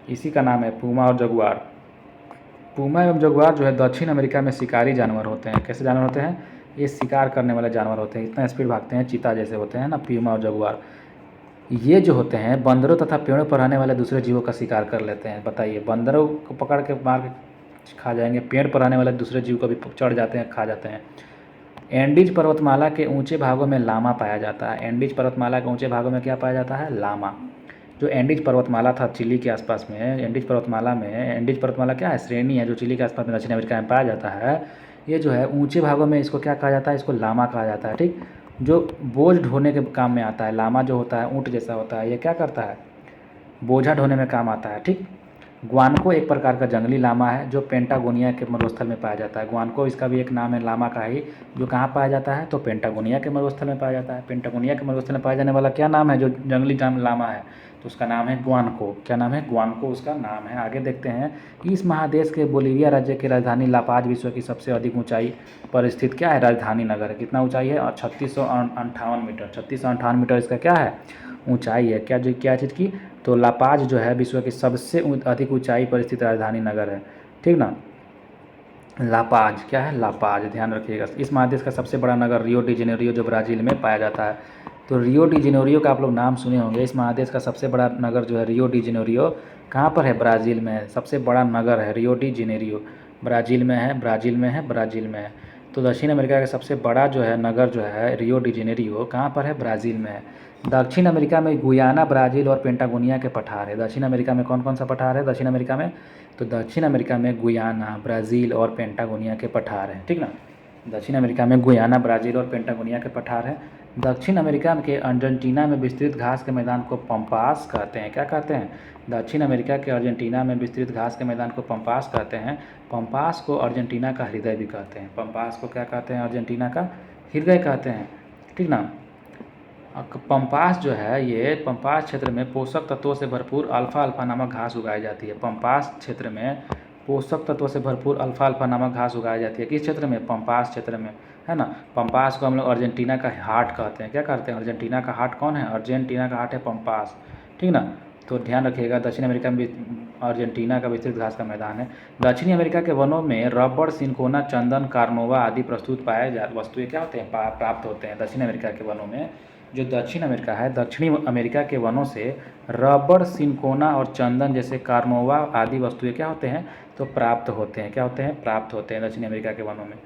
इसी का नाम है पूमा और जगुआर। पूमा एवं जगुआर जो है दक्षिण अमेरिका में शिकारी जानवर होते हैं। कैसे जानवर होते हैं? ये शिकार करने वाले जानवर होते हैं, इतना स्पीड भागते हैं, चीता जैसे होते हैं ना प्यूमा और जगुआर। ये जो होते हैं बंदरों तथा पेड़ों पर रहने वाले दूसरे जीवों का शिकार कर लेते हैं। बताइए, बंदरों को पकड़ के मार के खा जाएंगे, पेड़ पर रहने वाले दूसरे जीव को भी चढ़ जाते हैं, खा जाते हैं। एंडीज पर्वतमाला के ऊंचे भागों में लामा पाया जाता है। एंडीज पर्वतमाला के ऊंचे भागों में क्या पाया जाता है? लामा। जो एंडीज पर्वतमाला था चिली के आसपास में, एंडीज पर्वतमाला में, एंडीज पर्वतमाला क्या है? श्रेणी है जो चिली के आसपास में दक्षिण अमेरिका में पाया जाता है। ये जो है ऊंचे भागों में, इसको क्या कहा जाता है? इसको लामा कहा जाता है, ठीक। जो बोझ ढोने के काम में आता है। लामा जो होता है ऊँट जैसा होता है, ये क्या करता है? बोझा ढोने में काम आता है, ठीक। ग्वानको एक प्रकार का जंगली लामा है जो पेंटागोनिया के मरुस्थल में पाया जाता है। ग्वानको इसका भी एक नाम है लामा का ही, जो कहाँ पाया जाता है? तो पेंटागोनिया के मरुस्थल में पाया जाता है। पेंटागोनिया के मरुस्थल में पाया जाने वाला क्या नाम है जो जंगली लामा है? तो उसका नाम है ग्वानको। क्या नाम है? ग्वानको उसका नाम है। आगे देखते हैं, इस महादेश के बोलीविया राज्य की राजधानी लापाज विश्व की सबसे अधिक ऊंचाई पर स्थित क्या है? राजधानी नगर है। कितना ऊंचाई है? 3658 मीटर। 3658 मीटर इसका क्या है? ऊंचाई है। क्या चीज़ की? तो लापाज जो है विश्व की सबसे अधिक ऊंचाई पर स्थित राजधानी नगर है, ठीक ना। लापाज क्या है? लापाज, ध्यान रखिएगा। इस महादेश का सबसे बड़ा नगर रियो डी जेनेरियो जो ब्राज़ील में पाया जाता है। तो रियो डी जेनेरियो का आप लोग नाम सुने होंगे। इस महादेश का सबसे बड़ा नगर जो है रियो डी जेनेरियो, कहाँ पर है? ब्राज़ील में है। सबसे बड़ा नगर है रियो डी जेनेरियो, ब्राज़ील में है, ब्राज़ील में है, ब्राज़ील में है। तो दक्षिण अमेरिका का सबसे बड़ा जो है नगर जो है रियो डी जेनेरियो, कहाँ पर है? ब्राज़ील में है। दक्षिण अमेरिका में गुयाना, ब्राज़ील और पेंटागोनिया के पठार है। दक्षिण अमेरिका में कौन कौन सा पठार है दक्षिण अमेरिका में? तो दक्षिण अमेरिका में गुयाना, ब्राज़ील और पेंटागोनिया के पठार हैं, ठीक ना। दक्षिण अमेरिका में गुयाना, ब्राज़ील और पेंटागोनिया के पठार हैं। दक्षिण अमेरिका के अर्जेंटीना में विस्तृत घास के मैदान को पंपास कहते हैं। क्या कहते हैं? दक्षिण अमेरिका के अर्जेंटीना में विस्तृत घास के मैदान को पंपास कहते हैं। पंपास को अर्जेंटीना का हृदय भी कहते हैं। पंपास को क्या कहते हैं? अर्जेंटीना का हृदय कहते हैं, ठीक ना। पंपास जो है, ये पंपास क्षेत्र में पोषक तत्वों से भरपूर अल्फा अल्फा नामक घास उगाई जाती है। पंपास क्षेत्र में पोषक तत्वों से भरपूर अल्फा अल्फा नामक घास उगाई जाती है। किस क्षेत्र में? पंपास क्षेत्र में, है ना। पंपास को हम लोग अर्जेंटीना का हार्ट कहते हैं। क्या कहते हैं? अर्जेंटीना का हार्ट कौन है? अर्जेंटीना का हार्ट है पंपास, ठीक ना। तो ध्यान रखिएगा, दक्षिण अमेरिका में अर्जेंटीना का विस्तृत घास का मैदान है। दक्षिणी अमेरिका के वनों में रबड़, सिनकोना, चंदन, कार्नोवा आदि प्रस्तुत पाए वस्तुएं क्या होते हैं? प्राप्त होते हैं। दक्षिण अमेरिका के वनों में, जो दक्षिण अमेरिका है, दक्षिणी अमेरिका के वनों से रबड़, सिनकोना और चंदन जैसे कार्नोवा आदि वस्तुएं क्या होते हैं? तो प्राप्त होते हैं। क्या होते हैं? प्राप्त होते हैं दक्षिण अमेरिका के वनों में।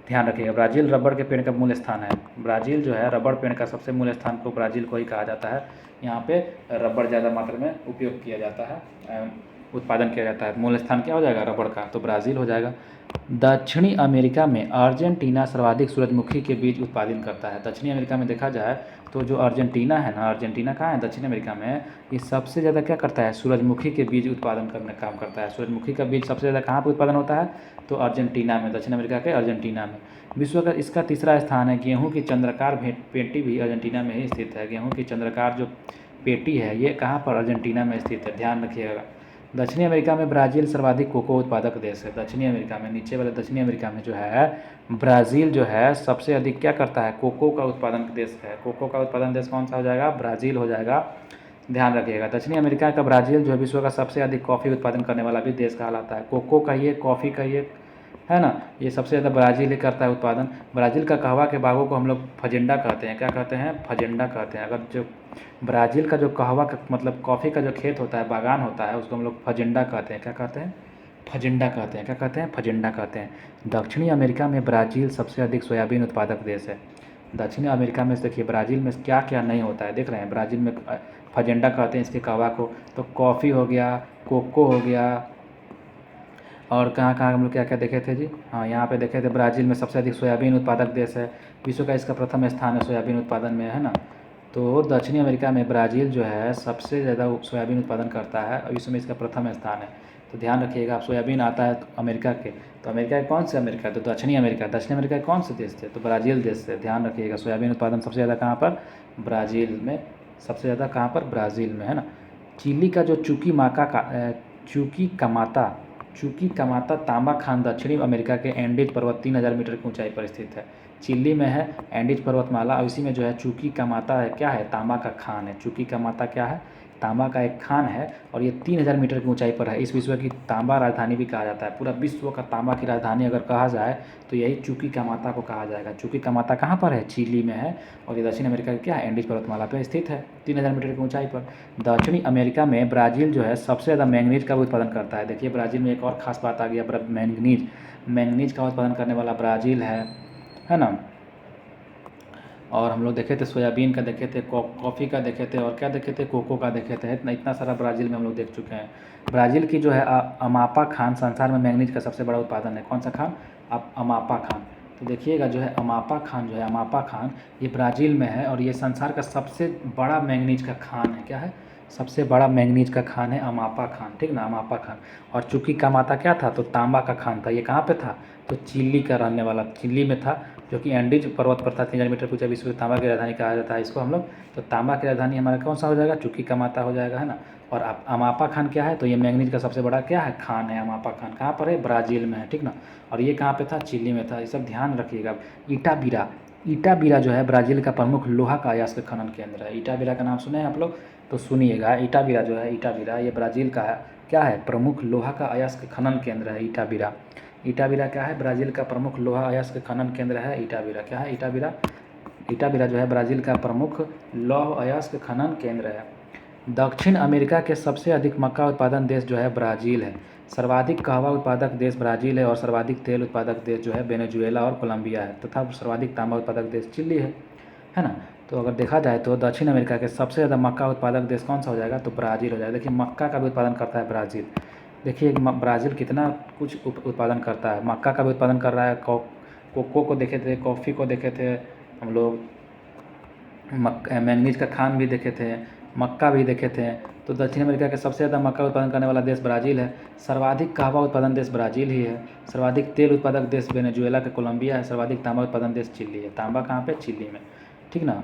ध्यान रखिएगा, ब्राज़ील रबड़ के पेड़ का मूल स्थान है। ब्राज़ील जो है रबड़ पेड़ का सबसे मूल स्थान को ब्राज़ील को ही कहा जाता है। यहाँ पे रबड़ ज़्यादा मात्रा में उपयोग किया जाता है, उत्पादन किया जाता है। मूल स्थान क्या हो जाएगा? रबड़ का, तो ब्राज़ील हो जाएगा। दक्षिणी अमेरिका में अर्जेंटीना सर्वाधिक सूरजमुखी के बीज उत्पादन करता है। दक्षिणी अमेरिका में देखा जाए तो जो अर्जेंटीना है ना, अर्जेंटीना कहाँ है? दक्षिण अमेरिका में। ये सबसे ज़्यादा क्या करता है? सूरजमुखी के बीज उत्पादन करने का काम करता है। सूरजमुखी का बीज सबसे ज़्यादा कहाँ पर उत्पादन होता है? तो अर्जेंटीना में, दक्षिण अमेरिका के अर्जेंटीना में। विश्व का इसका तीसरा स्थान है। गेहूँ की चंद्राकार पेटी भी अर्जेंटीना में ही स्थित है। गेहूँ की चंद्राकार जो पेटी है ये कहाँ पर? अर्जेंटीना में स्थित है, ध्यान रखिएगा। दक्षिणी अमेरिका में ब्राज़ील सर्वाधिक कोको उत्पादक देश है। दक्षिणी अमेरिका में, नीचे वाले दक्षिणी अमेरिका में जो है ब्राज़ील जो है सबसे अधिक क्या करता है? कोको का उत्पादन देश है। कोको का उत्पादन देश कौन सा हो जाएगा? ब्राज़ील हो जाएगा, ध्यान रखिएगा। दक्षिणी अमेरिका का ब्राज़ील जो है विश्व का सबसे अधिक कॉफ़ी उत्पादन करने वाला भी देश कहलाता है। कोको कहिए, कॉफ़ी कहिए, है ना, ये सबसे ज़्यादा ब्राज़ील ही करता है उत्पादन। ब्राज़ील का कहवा के बागों को हम लोग फजेंडा कहते हैं। क्या कहते हैं? फजेंडा कहते हैं। अगर जो ब्राज़ील का जो कहवा का मतलब कॉफ़ी का जो खेत होता है, बागान होता है, उसको हम लोग फजेंडा कहते हैं। क्या कहते हैं? फजेंडा कहते हैं। क्या कहते हैं? फजेंडा कहते हैं। दक्षिणी अमेरिका में ब्राज़ील सबसे अधिक सोयाबीन उत्पादक देश है। दक्षिणी अमेरिका में देखिए ब्राज़ील में क्या क्या नहीं होता है, देख रहे हैं। ब्राज़ील में फजेंडा कहते हैं इसके कहवा को। तो कॉफ़ी हो गया, कोको हो गया, और कहाँ कहाँ हम लोग क्या क्या देखे थे जी? हाँ, यहाँ पे देखे थे ब्राज़ील में सबसे अधिक सोयाबीन उत्पादक देश है। विश्व का इसका प्रथम स्थान है सोयाबीन उत्पादन में, है ना। तो दक्षिणी अमेरिका में ब्राज़ील जो है सबसे ज़्यादा सोयाबीन उत्पादन करता है और विश्व में इसका प्रथम स्थान है। तो ध्यान रखिएगा, आप सोयाबीन आता है तो अमेरिका के, तो अमेरिका के कौन से अमेरिका, तो दक्षिणी अमेरिका, दक्षिण अमेरिका के कौन से देश थे, तो ब्राज़ील देश से। ध्यान रखिएगा, सोयाबीन उत्पादन सबसे ज़्यादा कहाँ पर, ब्राज़ील में, सबसे ज़्यादा कहाँ पर, ब्राज़ील में, है ना। चिली का जो चूकी कमाता तांबा खान दक्षिणी अमेरिका के एंडीज पर्वत 3000 मीटर की ऊंचाई पर स्थित है। चिली में है एंडीज पर्वतमाला, और इसी में जो है चूकी कमाता है, क्या है, तांबा का खान है। चूकी कमाता क्या है, तांबा का एक खान है, और ये 3000 मीटर की ऊंचाई पर है। इस विश्व की तांबा राजधानी भी कहा जाता है। पूरा विश्व का तांबा की राजधानी अगर कहा जाए तो यही चूकी कमाता को कहा जाएगा। चूकी कमाता कहाँ पर है, चिली में है, और ये दक्षिण अमेरिका की क्या है, एंडीज पर्वतमाला पर स्थित है 3000 मीटर की ऊंचाई पर। दक्षिणी अमेरिका में ब्राज़ील जो है सबसे ज़्यादा मैंगनीज का उत्पादन करता है। देखिए ब्राज़ील में एक और ख़ास बात आ गया, मैंगनीज का उत्पादन करने वाला ब्राज़ील है ना। और हम लोग देखे थे सोयाबीन का, देखे थे कॉफ़ी का, देखे थे, और क्या देखे थे, कोको का देखे थे। इतना सारा ब्राज़ील में हम लोग देख चुके हैं। ब्राज़ील की जो है अमापा खान संसार में मैंगनीज का सबसे बड़ा उत्पादन है। कौन सा खान, अमापा खान। तो देखिएगा जो है अमापा खान ये ब्राज़ील में है, और ये संसार का सबसे बड़ा मैंगनीज का खान है। क्या है, सबसे बड़ा मैंगनीज का खान है अमापा खान, ठीक ना, अमापा खान। और चूंकि कमाता क्या था, तो तांबा का खान था। ये कहाँ पे था, तो चिली का रहने वाला, चिली में था, जो कि एंडीज पर्वत पर था। 3000 मीटर ऊंचा विश्व की तांबा की राजधानी कहा जाता है इसको हम लोग। तो तांबा की राजधानी हमारा कौन सा हो जाएगा, चूंकि कमाता हो जाएगा, है ना। और अमापा खान क्या है, तो ये मैंगनीज का सबसे बड़ा क्या है, खान है। अमापा खान कहाँ पर है, ब्राज़ील में है, ठीक ना। और ये कहाँ पे था, चिली में था। ये सब ध्यान रखिएगा। ईटाबीरा जो है ब्राज़ील का प्रमुख लोहा का अयस्क खनन केंद्र है। ईटाबीरा का नाम सुने हैं आप लोग, तो सुनिएगा। ईटाबीरा जो है, ईटाबीरा ये ब्राज़ील का है, क्या है, प्रमुख लोहा का अयस्क खनन केंद्र है ईटाबीरा। ईटाबीरा क्या है, ब्राज़ील का प्रमुख लोहा अयस्क खनन केंद्र है ईटाबीरा। क्या है, ईटाबीरा जो है ब्राज़ील का प्रमुख लौह अयस्क खनन केंद्र है। दक्षिण अमेरिका के सबसे अधिक मक्का उत्पादन देश जो है ब्राज़ील है। सर्वाधिक कहवा उत्पादक देश ब्राज़ील है, और सर्वाधिक तेल उत्पादक देश जो है वेनेजुएला और कोलंबिया है, तथा सर्वाधिक तांबा उत्पादक देश चिली है ना। तो अगर देखा जाए तो दक्षिण अमेरिका के सबसे ज़्यादा मक्का उत्पादक देश कौन सा हो जाएगा, तो ब्राज़ील हो जाएगा। देखिए मक्का का भी उत्पादन करता है ब्राज़ील। देखिए ब्राज़ील कितना कुछ उत्पादन करता है, मक्का का भी उत्पादन कर रहा है, कोको को देखे थे, कॉफ़ी को देखे थे हम लोग, मैंगनीज का खान भी देखे थे, मक्का भी देखे थे। तो दक्षिण अमेरिका के सबसे ज़्यादा मक्का उत्पादन करने वाला देश ब्राज़ील है। सर्वाधिक कहवा उत्पादन देश ब्राज़ील ही है। सर्वाधिक तेल उत्पादक देश वेनेजुएला का कोलंबिया है। सर्वाधिक तांबा उत्पादन देश चिली है। तांबा कहाँ पे, चिली में, ठीक ना।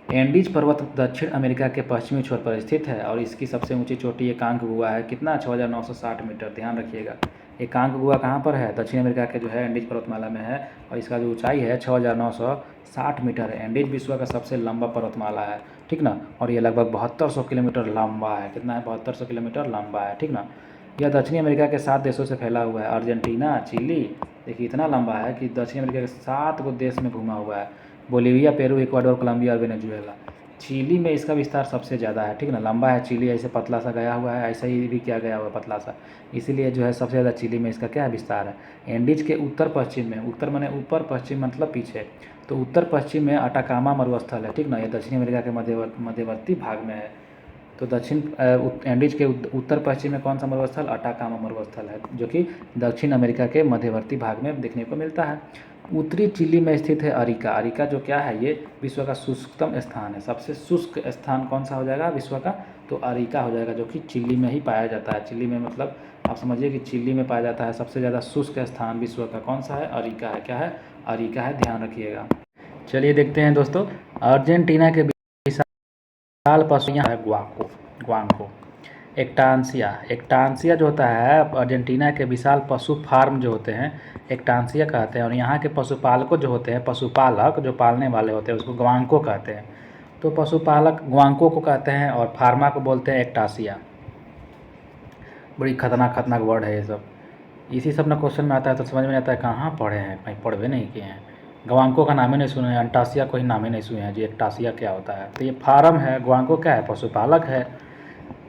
एंडीज पर्वत दक्षिण अमेरिका के पश्चिमी छोर पर स्थित है, और इसकी सबसे ऊंची चोटी एकांकगुआ है। कितना, 6960 मीटर। ध्यान रखिएगा, एकांकगुआ कहाँ पर है, दक्षिण अमेरिका के जो है एंडीज पर्वतमाला में है, और इसका जो ऊंचाई है 6960 मीटर है। एंडीज विश्व का सबसे लंबा पर्वतमाला है, ठीक ना। और ये लगभग 7200 किलोमीटर लंबा है। कितना है, 7200 किलोमीटर लंबा है, ठीक ना। यह दक्षिणी अमेरिका के 7 देशों से फैला हुआ है, अर्जेंटीना, चिली। देखिए इतना लंबा है कि दक्षिण अमेरिका के 7 को देश में घुमा हुआ है। बोलीविया, पेरू, इक्वाडोर, कोलंबिया और वेनेजुएला। चिली में इसका विस्तार सबसे ज़्यादा है, ठीक ना। लंबा है चिली, ऐसे पतला सा गया हुआ है, ऐसा ही भी किया गया हुआ है पतला सा, इसीलिए जो है सबसे ज़्यादा चिली में इसका क्या है, विस्तार है। एंडीज के उत्तर पश्चिम में, उत्तर माने ऊपर, पश्चिम मतलब पीछे, तो उत्तर पश्चिम में अटाकामा मरुस्थल है, ठीक ना। ये दक्षिण अमेरिका के मध्यवर्ती भाग में है। तो एंडीज के उत्तर पश्चिम में कौन सा मरुस्थल, अटाकामा मरुस्थल है, जो कि दक्षिण अमेरिका के मध्यवर्ती भाग में देखने को मिलता है। उत्तरी चिली में स्थित है अरिका। अरिका जो क्या है, ये विश्व का शुष्कतम स्थान है। सबसे शुष्क स्थान कौन सा हो जाएगा विश्व का, तो अरिका हो जाएगा, जो कि चिली में ही पाया जाता है। चिली में मतलब आप समझिए कि चिली में पाया जाता है सबसे ज़्यादा शुष्क स्थान विश्व का। कौन सा है, अरिका है। क्या है, अरिका है, ध्यान रखिएगा। चलिए देखते हैं दोस्तों, अर्जेंटीना के विशाल पशु यहाँ है ग्वांको। एक्टांसिया जो होता है अर्जेंटीना के विशाल पशु फार्म जो होते हैं एक्टांसिया कहते हैं, और यहाँ के पशुपालक जो होते हैं, पशुपालक जो पालने वाले होते हैं उसको ग्वांको कहते हैं। तो पशुपालक ग्वांको को कहते हैं, और फार्मा को बोलते हैं एक्टासिया। बड़ी खतरनाक वर्ड है ये सब। इसी सब ना क्वेश्चन में आता है, तो समझ में आता है कहाँ पढ़े हैं, कहीं पढ़वे नहीं किए हैं। ग्वांको का नाम ही नहीं सुने हैं, अंटासिया को ही नाम ही नहीं सुने हैं जी, एक्टासिया क्या होता है। तो ये फार्म है, ग्वांको क्या है, पशुपालक है।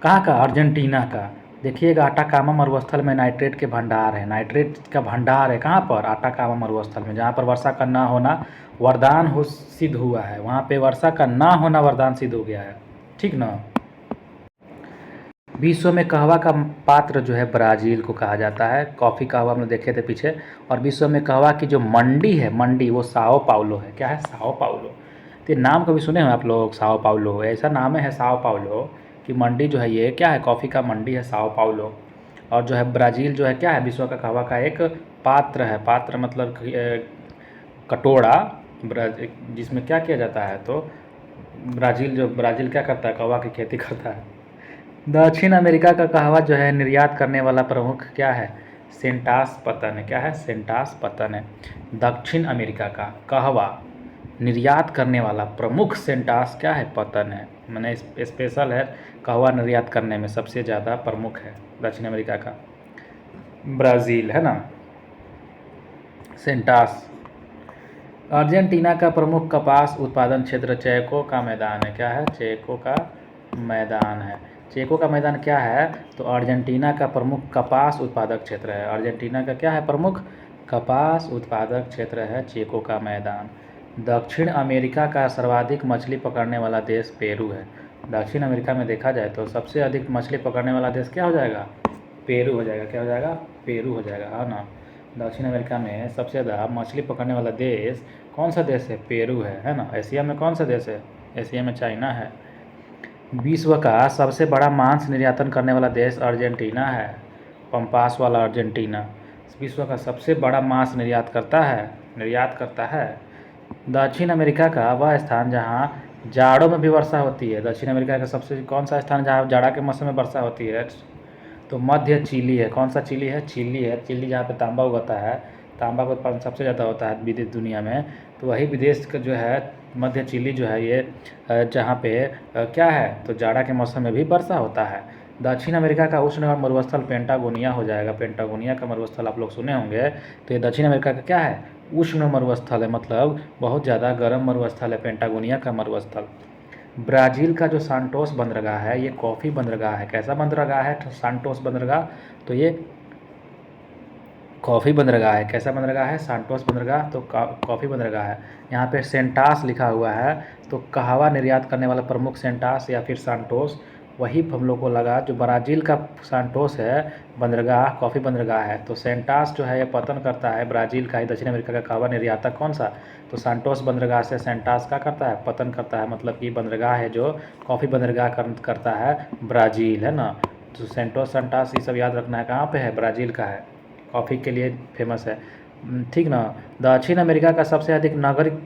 कहाँ का, अर्जेंटीना का। देखिएगा अटाकामा मरुस्थल में नाइट्रेट के भंडार है, नाइट्रेट का भंडार है कहाँ पर, अटाकामा मरुस्थल में, जहाँ पर वर्षा का ना होना वरदान हो सिद्ध हुआ है। वहाँ पे वर्षा का ना होना वरदान सिद्ध हो गया है, ठीक ना। विश्व में कहवा का पात्र जो है ब्राज़ील को कहा जाता है। कॉफ़ी कहवा हम लोग देखे थे पीछे। और विश्व में कहवा की जो मंडी है, मंडी वो साओ पाउलो है। क्या है, साओ पाउलो। तो नाम कभी सुने हैं आप लोग, साओ पाउलो, ऐसा नाम है साओ पाउलो कि मंडी जो है ये क्या है, कॉफ़ी का मंडी है साओ पाउलो। और जो है ब्राज़ील जो है क्या है, विश्व का कहवा का एक पात्र है। पात्र मतलब कटोरा, जिसमें क्या किया जाता है, तो ब्राज़ील क्या करता है, कहवा की खेती करता है। दक्षिण अमेरिका का कहवा जो है निर्यात करने वाला प्रमुख क्या है, सेंटास पतन है। क्या है, सेंटास पतन है। दक्षिण अमेरिका का कहवा निर्यात करने वाला प्रमुख सेंटास क्या है, पतन है। मैंने स्पेशल है, कहवा निर्यात करने में सबसे ज़्यादा प्रमुख है दक्षिण अमेरिका का ब्राज़ील, है ना, सेंटास। अर्जेंटीना का प्रमुख कपास उत्पादन क्षेत्र चेको का मैदान है। क्या है, चेको का मैदान है। चेको का मैदान क्या है, तो अर्जेंटीना का प्रमुख कपास उत्पादक क्षेत्र है। अर्जेंटीना का क्या है, प्रमुख कपास उत्पादक क्षेत्र है चेको का मैदान। दक्षिण अमेरिका का सर्वाधिक मछली पकड़ने वाला देश पेरू है। दक्षिण अमेरिका में देखा जाए तो सबसे अधिक मछली पकड़ने वाला देश क्या हो जाएगा, पेरू हो जाएगा। क्या हो जाएगा, पेरू हो जाएगा, है ना। दक्षिण अमेरिका में सबसे ज़्यादा मछली पकड़ने वाला देश कौन सा देश है, पेरू है ना। एशिया में कौन सा देश है, एशिया में चाइना है। विश्व का सबसे बड़ा मांस निर्यातन करने वाला देश अर्जेंटीना है, पंपास वाला अर्जेंटीना विश्व का सबसे बड़ा मांस निर्यात करता है। दक्षिण अमेरिका का वह स्थान जहाँ जाड़ों में भी वर्षा होती है। दक्षिण अमेरिका का सबसे कौन सा स्थान जहाँ जाड़ा के मौसम में वर्षा होती है, तो मध्य चिली है। कौन सा चिली है, चिली है। चिली जहाँ पे तांबा उगाता है, तांबा का उत्पादन सबसे ज़्यादा होता है विदेश दुनिया में, तो वही विदेश का जो है मध्य चिली जो है ये जहाँ पे क्या है, तो जाड़ा के मौसम में भी वर्षा होता है। दक्षिण अमेरिका का उष्ण मरुस्थल पेंटागोनिया हो जाएगा। पेंटागोनिया का मरुस्थल आप लोग सुने होंगे, तो ये दक्षिण अमेरिका का क्या है, उष्ण मरुस्थल है, मतलब बहुत ज़्यादा गर्म मरुस्थल है पेंटागोनिया का मरुस्थल। ब्राज़ील का जो सांटोस बंदरगाह है ये कॉफ़ी बंदरगाह है। कैसा बंदरगाह है, सांटोस बंदरगाह, तो ये कॉफ़ी बंदरगाह है। कैसा बंदरगाह है, सांटोस बंदरगाह, तो कॉफ़ी बंदरगाह है। यहाँ पे सेंटास लिखा हुआ है, तो कहवा निर्यात करने वाला प्रमुख सेंटास या फिर सांटोस, वही हम लोग को लगा। जो ब्राज़ील का सांटोस है बंदरगाह, कॉफ़ी बंदरगाह है, तो सेंटास जो है ये पतन करता है ब्राज़ील का ही दक्षिण अमेरिका का कहवा निर्यातक कौन सा, तो सांटोस बंदरगाह से सेंटास का करता है, पतन करता है। मतलब कि बंदरगाह है जो कॉफ़ी बंदरगाह करता है ब्राज़ील, है ना। तो सेंटोस सेंटास ये सब याद रखना है, कहाँ पे है, ब्राज़ील का है, कॉफ़ी के लिए फेमस है, ठीक ना। दक्षिण अमेरिका का सबसे अधिक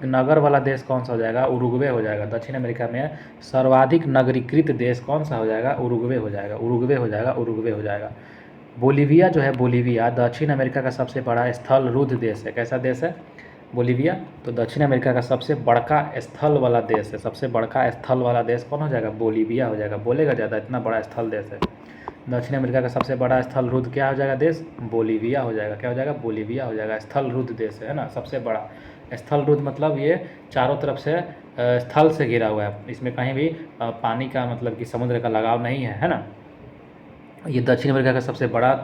नगर वाला देश कौन सा हो जाएगा, उरुग्वे हो जाएगा। दक्षिण अमेरिका में सर्वाधिक नगरीकृत देश कौन सा हो जाएगा, उरुग्वे हो जाएगा, उरुग्वे हो जाएगा, उरुग्वे हो जाएगा। बोलीविया जो है, बोलीविया दक्षिण अमेरिका का सबसे बड़ा स्थल रुद्ध देश है। कैसा देश है, बोलीविया, तो दक्षिण अमेरिका का सबसे बड़का स्थल वाला देश है। सबसे बड़का स्थल वाला देश कौन हो जाएगा, बोलीविया हो जाएगा। बोलेगा ज़्यादा, इतना बड़ा स्थल देश है। दक्षिण अमेरिका का सबसे बड़ा स्थल रुद्ध क्या हो जाएगा देश, बोलीविया हो जाएगा। क्या हो जाएगा, बोलीविया हो जाएगा, स्थल रुद्ध देश है ना, सबसे बड़ा। स्थल रुद्ध मतलब ये चारों तरफ से स्थल से घिरा हुआ है, इसमें कहीं भी पानी का मतलब कि समुद्र का लगाव नहीं है, है ना। ये दक्षिण अमेरिका का सबसे बड़ा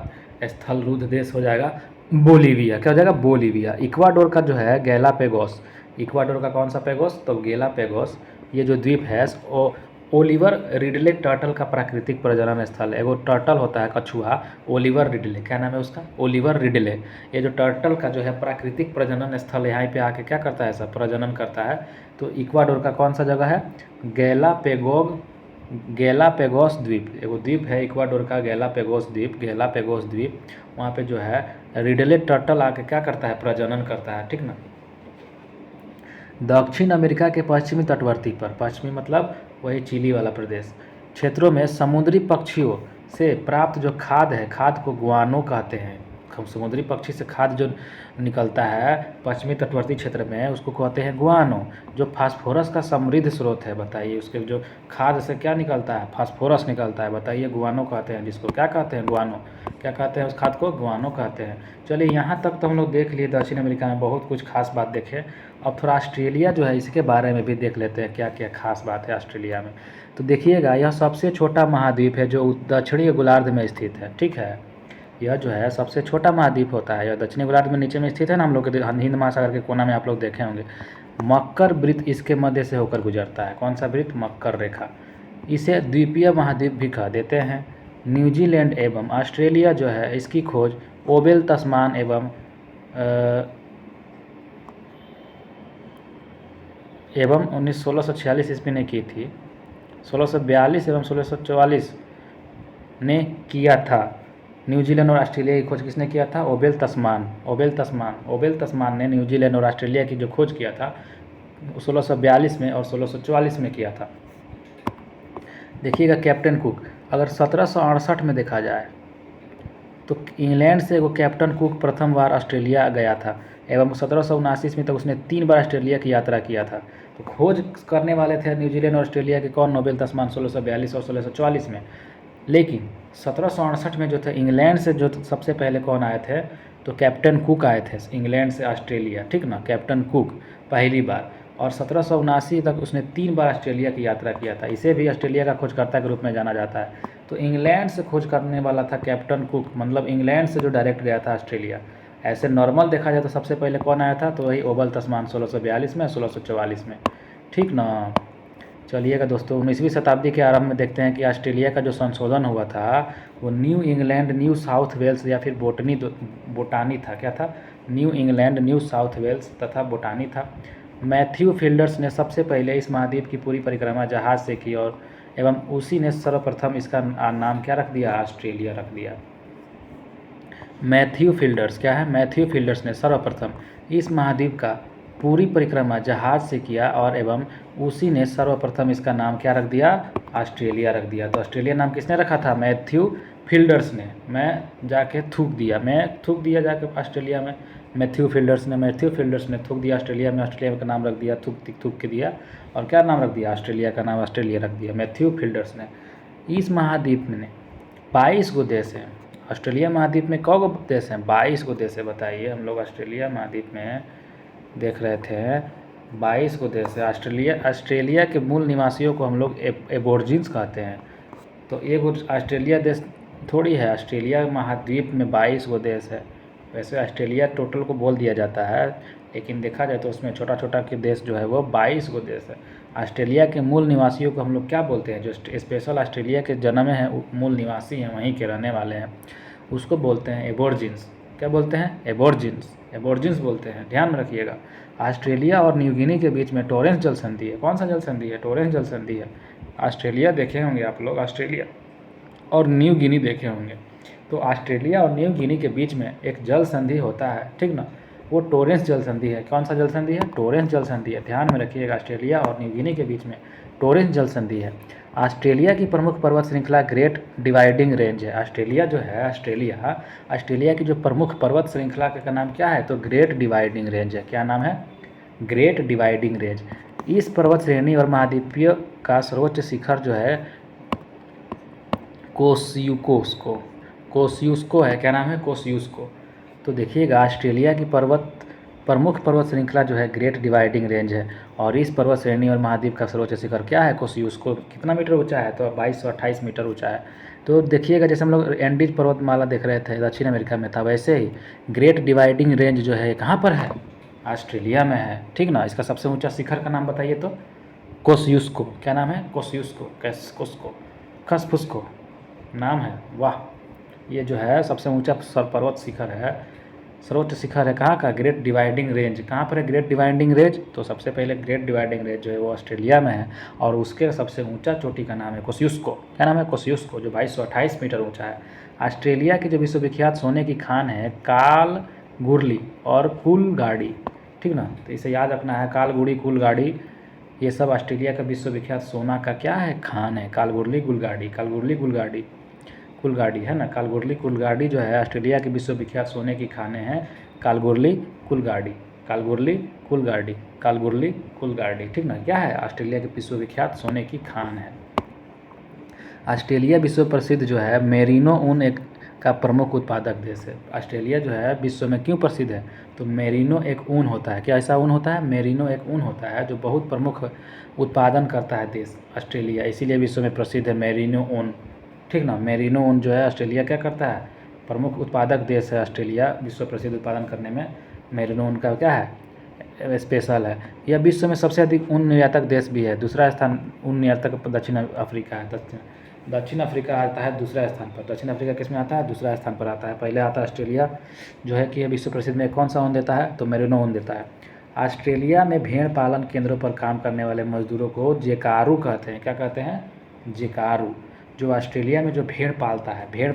स्थल रुद्ध देश हो जाएगा बोलीविया। क्या हो जाएगा, बोलीविया। इक्वाडोर का जो है गैलापेगोस, इक्वाडोर का कौन सा पेगोस, तो गैलापेगोस, ये जो द्वीप है वो ओलिवर रिडले टर्टल का प्राकृतिक प्रजनन स्थल है। एगो टर्टल होता है कछुआ, ओलिवर रिडले, क्या नाम है उसका, ओलिवर रिडले। ये जो टर्टल का जो है प्राकृतिक प्रजनन स्थल है, यहाँ पे आके क्या करता है, सब प्रजनन करता है। तो इक्वाडोर का कौन सा जगह है, गैलापेगोस द्वीप, एगो द्वीप है इक्वाडोर का, गैलापेगोस द्वीप। वहाँ पे जो है रिडले टर्टल आके क्या करता है, प्रजनन करता है, ठीक ना। दक्षिण अमेरिका के पश्चिमी तटवर्ती पर, पश्चिमी मतलब वही चिली वाला प्रदेश, क्षेत्रों में समुद्री पक्षियों से प्राप्त जो खाद है, खाद को गुआनो कहते हैं। समुद्री पक्षी से खाद जो निकलता है पश्चिमी तटवर्ती क्षेत्र में, उसको कहते हैं गुआनो, जो फास्फोरस का समृद्ध स्रोत है। बताइए, उसके जो खाद से क्या निकलता है, फास्फोरस निकलता है, बताइए, गुआनो कहते हैं, जिसको क्या कहते हैं, गुआनो, क्या कहते हैं उस खाद को, गुआनो कहते हैं। चलिए, यहाँ तक तो हम लोग देख लिए दक्षिण अमेरिका में बहुत कुछ खास बात देखे। अब थोड़ा ऑस्ट्रेलिया जो है इसके बारे में भी देख लेते हैं, क्या क्या खास बात है ऑस्ट्रेलिया में। तो देखिएगा, यह सबसे छोटा महाद्वीप है जो दक्षिणी गोलार्ध में स्थित है, ठीक है। यह जो है सबसे छोटा महाद्वीप होता है, यह दक्षिणी गोलार्ध में नीचे में स्थित है ना, हम लोग के हिंद महासागर के कोना में आप लोग देखे होंगे। मकर वृत्त इसके मध्य से होकर गुजरता है। कौन सा वृत्त, मकर रेखा। इसे द्वीपीय महाद्वीप भी कह देते हैं। न्यूजीलैंड एवं ऑस्ट्रेलिया जो है इसकी खोज ओबेल तस्मान एवं 1646 ईस्वी ने की थी। 1642 एवं 1644 ने किया था। न्यूजीलैंड और ऑस्ट्रेलिया की खोज किसने किया था? ओबेल तस्मान ने न्यूजीलैंड और ऑस्ट्रेलिया की जो खोज किया था 1642 में और 1644 में किया था। देखिएगा कैप्टन कुक, अगर 1768 में देखा जाए तो इंग्लैंड से वो कैप्टन कुक प्रथम बार ऑस्ट्रेलिया गया था एवं 1779 ईस्वी तक उसने 3 बार ऑस्ट्रेलिया की यात्रा किया था। तो खोज करने वाले थे न्यूजीलैंड और ऑस्ट्रेलिया के कौन? नोबेल तस्मान 1642 और 1644 में। लेकिन 1768 में जो थे इंग्लैंड से जो सबसे पहले कौन आए थे? तो कैप्टन कुक आए थे इंग्लैंड से ऑस्ट्रेलिया, ठीक ना, कैप्टन कुक पहली बार। और 1779 तक उसने 3 बार ऑस्ट्रेलिया की यात्रा किया था। इसे भी ऑस्ट्रेलिया का खोजकर्ता के रूप में जाना जाता है। तो इंग्लैंड से खोज करने वाला था कैप्टन कुक, मतलब इंग्लैंड से जो डायरेक्ट गया था ऑस्ट्रेलिया। ऐसे नॉर्मल देखा जाए तो सबसे पहले कौन आया था? तो वही ओबल तस्मान 1642 में 1644 में, ठीक ना। चलिएगा दोस्तों, 19वीं शताब्दी के आरंभ में देखते हैं कि ऑस्ट्रेलिया का जो संशोधन हुआ था वो New England New South Wales या फिर बोटानी था। क्या था? New England New South Wales तथा बोटानी था। मैथ्यू फील्डर्स ने सबसे पहले इस महाद्वीप की पूरी परिक्रमा जहाज़ से की और एवं उसी ने सर्वप्रथम इसका नाम क्या रख दिया? ऑस्ट्रेलिया रख दिया। मैथ्यू फील्डर्स, क्या है? मैथ्यू फील्डर्स ने सर्वप्रथम इस महाद्वीप का पूरी परिक्रमा जहाज़ से किया और एवं उसी ने सर्वप्रथम इसका नाम क्या रख दिया? ऑस्ट्रेलिया रख दिया। तो ऑस्ट्रेलिया नाम किसने रखा था? मैथ्यू फील्डर्स ने। मैं जाके थूक दिया जाके ऑस्ट्रेलिया में। मैथ्यू फील्डर्स ने थूक दिया ऑस्ट्रेलिया में, ऑस्ट्रेलिया का नाम रख दिया, थूक के दिया और क्या नाम रख दिया? ऑस्ट्रेलिया का नाम ऑस्ट्रेलिया रख दिया मैथ्यू फील्डर्स ने। इस महाद्वीप में 22 गो देश हैं। ऑस्ट्रेलिया महाद्वीप में कौ गो देश हैं? 22 गो देश है। बताइए, हम लोग ऑस्ट्रेलिया महाद्वीप में देख रहे थे 22 गो देश है। ऑस्ट्रेलिया के मूल निवासियों को हम लोग एबोर्जिन्स कहते हैं। तो एक ऑस्ट्रेलिया देश थोड़ी है, ऑस्ट्रेलिया महाद्वीप में 22 गो देश है। वैसे ऑस्ट्रेलिया टोटल को बोल दिया जाता है, लेकिन देखा जाए तो उसमें छोटा छोटा के देश जो है वो 22 गो देश है। ऑस्ट्रेलिया के मूल निवासियों को हम लोग क्या बोलते हैं? जो स्पेशल ऑस्ट्रेलिया के जन्मे हैं, मूल निवासी हैं, वहीं के रहने वाले हैं, उसको बोलते हैं एबोर्जिन्स। क्या बोलते हैं? एबोर्जिन्स बोलते हैं। ध्यान में रखिएगा। ऑस्ट्रेलिया और न्यू गिनी के बीच में टोरेंस जल संधि है। कौन सा जल संधि है? टोरेंस जल संधि है। ऑस्ट्रेलिया देखे होंगे आप लोग, ऑस्ट्रेलिया और न्यू गिनी देखे होंगे। तो ऑस्ट्रेलिया और न्यू गिनी के बीच में एक जल संधि होता है, ठीक ना, वो टोरेंस जल संधि है। कौन सा जल संधि है? टोरेंस जल संधि है। ध्यान में रखिएगा, ऑस्ट्रेलिया और न्यू गिनी के बीच में टोरेंस जल संधि है। ऑस्ट्रेलिया की प्रमुख पर्वत श्रृंखला ग्रेट डिवाइडिंग रेंज है। ऑस्ट्रेलिया जो है, ऑस्ट्रेलिया की जो प्रमुख पर्वत श्रृंखला का नाम क्या है? तो ग्रेट डिवाइडिंग रेंज है। क्या नाम है? Great dividing range. इस पर्वत श्रेणी और महाद्वीपीय का सर्वोच्च शिखर जो है कोसियुस्को है। क्या नाम है? कोसियुस्को। तो देखिएगा, ऑस्ट्रेलिया की प्रमुख पर्वत श्रृंखला जो है ग्रेट डिवाइडिंग रेंज है और इस पर्वत श्रेणी और महाद्वीप का सर्वोच्च शिखर क्या है? कोसियुस्को। कितना मीटर ऊंचा है? तो 2228 मीटर ऊंचा है। तो देखिएगा, जैसे हम लोग एंडीज पर्वतमाला देख रहे थे, दक्षिण अमेरिका में था, वैसे ही ग्रेट डिवाइडिंग रेंज जो है कहाँ पर है? ऑस्ट्रेलिया में है, ठीक ना। इसका सबसे ऊंचा शिखर का नाम बताइए तो? कोसियुस्को। क्या नाम है? कोसियुस्को। खसफुस्को नाम है। वाह, ये जो है सबसे ऊंचा पर्वत शिखर है, सर्वोच्च शिखर है कहाँ का? Great dividing range. कहाँ पर है ग्रेट डिवाइडिंग रेंज? तो सबसे पहले ग्रेट डिवाइडिंग रेंज जो है वो ऑस्ट्रेलिया में है और उसके सबसे ऊंचा चोटी का नाम है कोसियुस्को। क्या नाम है? कोसियुस्को, जो 2228 मीटर ऊंचा है। ऑस्ट्रेलिया की जो विश्वविख्यात सोने की खान है कालगुरली और कुलगाड़ी, ठीक ना। तो इसे याद रखना है, कालगुड़ी, कुलगाड़ी, ये सब ऑस्ट्रेलिया का विश्वविख्यात सोना का क्या है? खान है। कालगुरली कुलगाड़ी है ना। कालगुरली कुलगाड़ी जो है ऑस्ट्रेलिया की विश्वविख्यात सोने की खानें हैं। कालगुरली कुलगाड़ी, ठीक ना। क्या है? ऑस्ट्रेलिया की विश्वविख्यात सोने की खान है। ऑस्ट्रेलिया विश्व प्रसिद्ध जो है मेरिनो ऊन एक का प्रमुख उत्पादक देश है। ऑस्ट्रेलिया जो है विश्व में क्यों प्रसिद्ध है? तो मेरिनो एक ऊन होता है। क्या ऐसा ऊन होता है? मेरिनो एक ऊन होता है जो बहुत प्रमुख उत्पादन करता है देश ऑस्ट्रेलिया, इसीलिए विश्व में प्रसिद्ध है मेरिनो ऊन, ठीक ना। मेरिनो ऊन जो है ऑस्ट्रेलिया क्या करता है? प्रमुख उत्पादक देश है ऑस्ट्रेलिया, विश्व प्रसिद्ध उत्पादन करने में मेरिनो ऊन का क्या है? स्पेशल है। यह विश्व में सबसे अधिक ऊन निर्यातक देश भी है। दूसरा स्थान ऊन निर्यातक दक्षिण अफ्रीका है। दक्षिण अफ्रीका आता है दूसरा स्थान पर। दक्षिण अफ्रीका किस में आता है? दूसरा स्थान पर आता है। पहले आता है ऑस्ट्रेलिया जो है कि विश्व प्रसिद्ध में कौन सा ऊन देता है? तो मेरिनो ऊन देता है। ऑस्ट्रेलिया में भेड़ पालन केंद्रों पर काम करने वाले मजदूरों को जेकारू कहते हैं। क्या कहते हैं? जेकारू। जो ऑस्ट्रेलिया में जो भेड़ पालता है, भेड़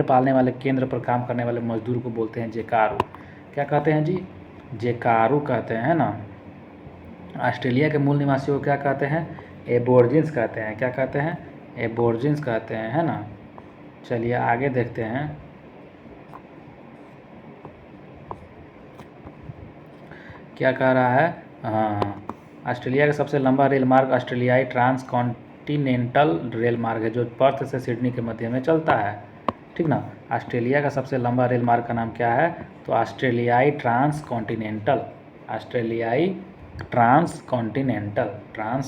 पालने वाले केंद्र पर काम करने वाले मजदूर को बोलते हैं जेकारू। क्या कहते हैं जी? जेकारू कहते हैं ना। ऑस्ट्रेलिया के मूल निवासियों को क्या कहते हैं? एबोर्जिन्स कहते हैं। क्या कहते हैं? एबोर्जिन्स कहते हैं, है ना। चलिए आगे देखते हैं। क्या कह रहा है? हाँ, ऑस्ट्रेलिया का सबसे लंबा रेल मार्ग ऑस्ट्रेलियाई ट्रांस कॉन्टिनेंटल रेल मार्ग है, जो पर्थ से सिडनी के मध्य में चलता है, ठीक ना। ऑस्ट्रेलिया का सबसे लंबा रेल मार्ग का नाम क्या है? तो ऑस्ट्रेलियाई ट्रांस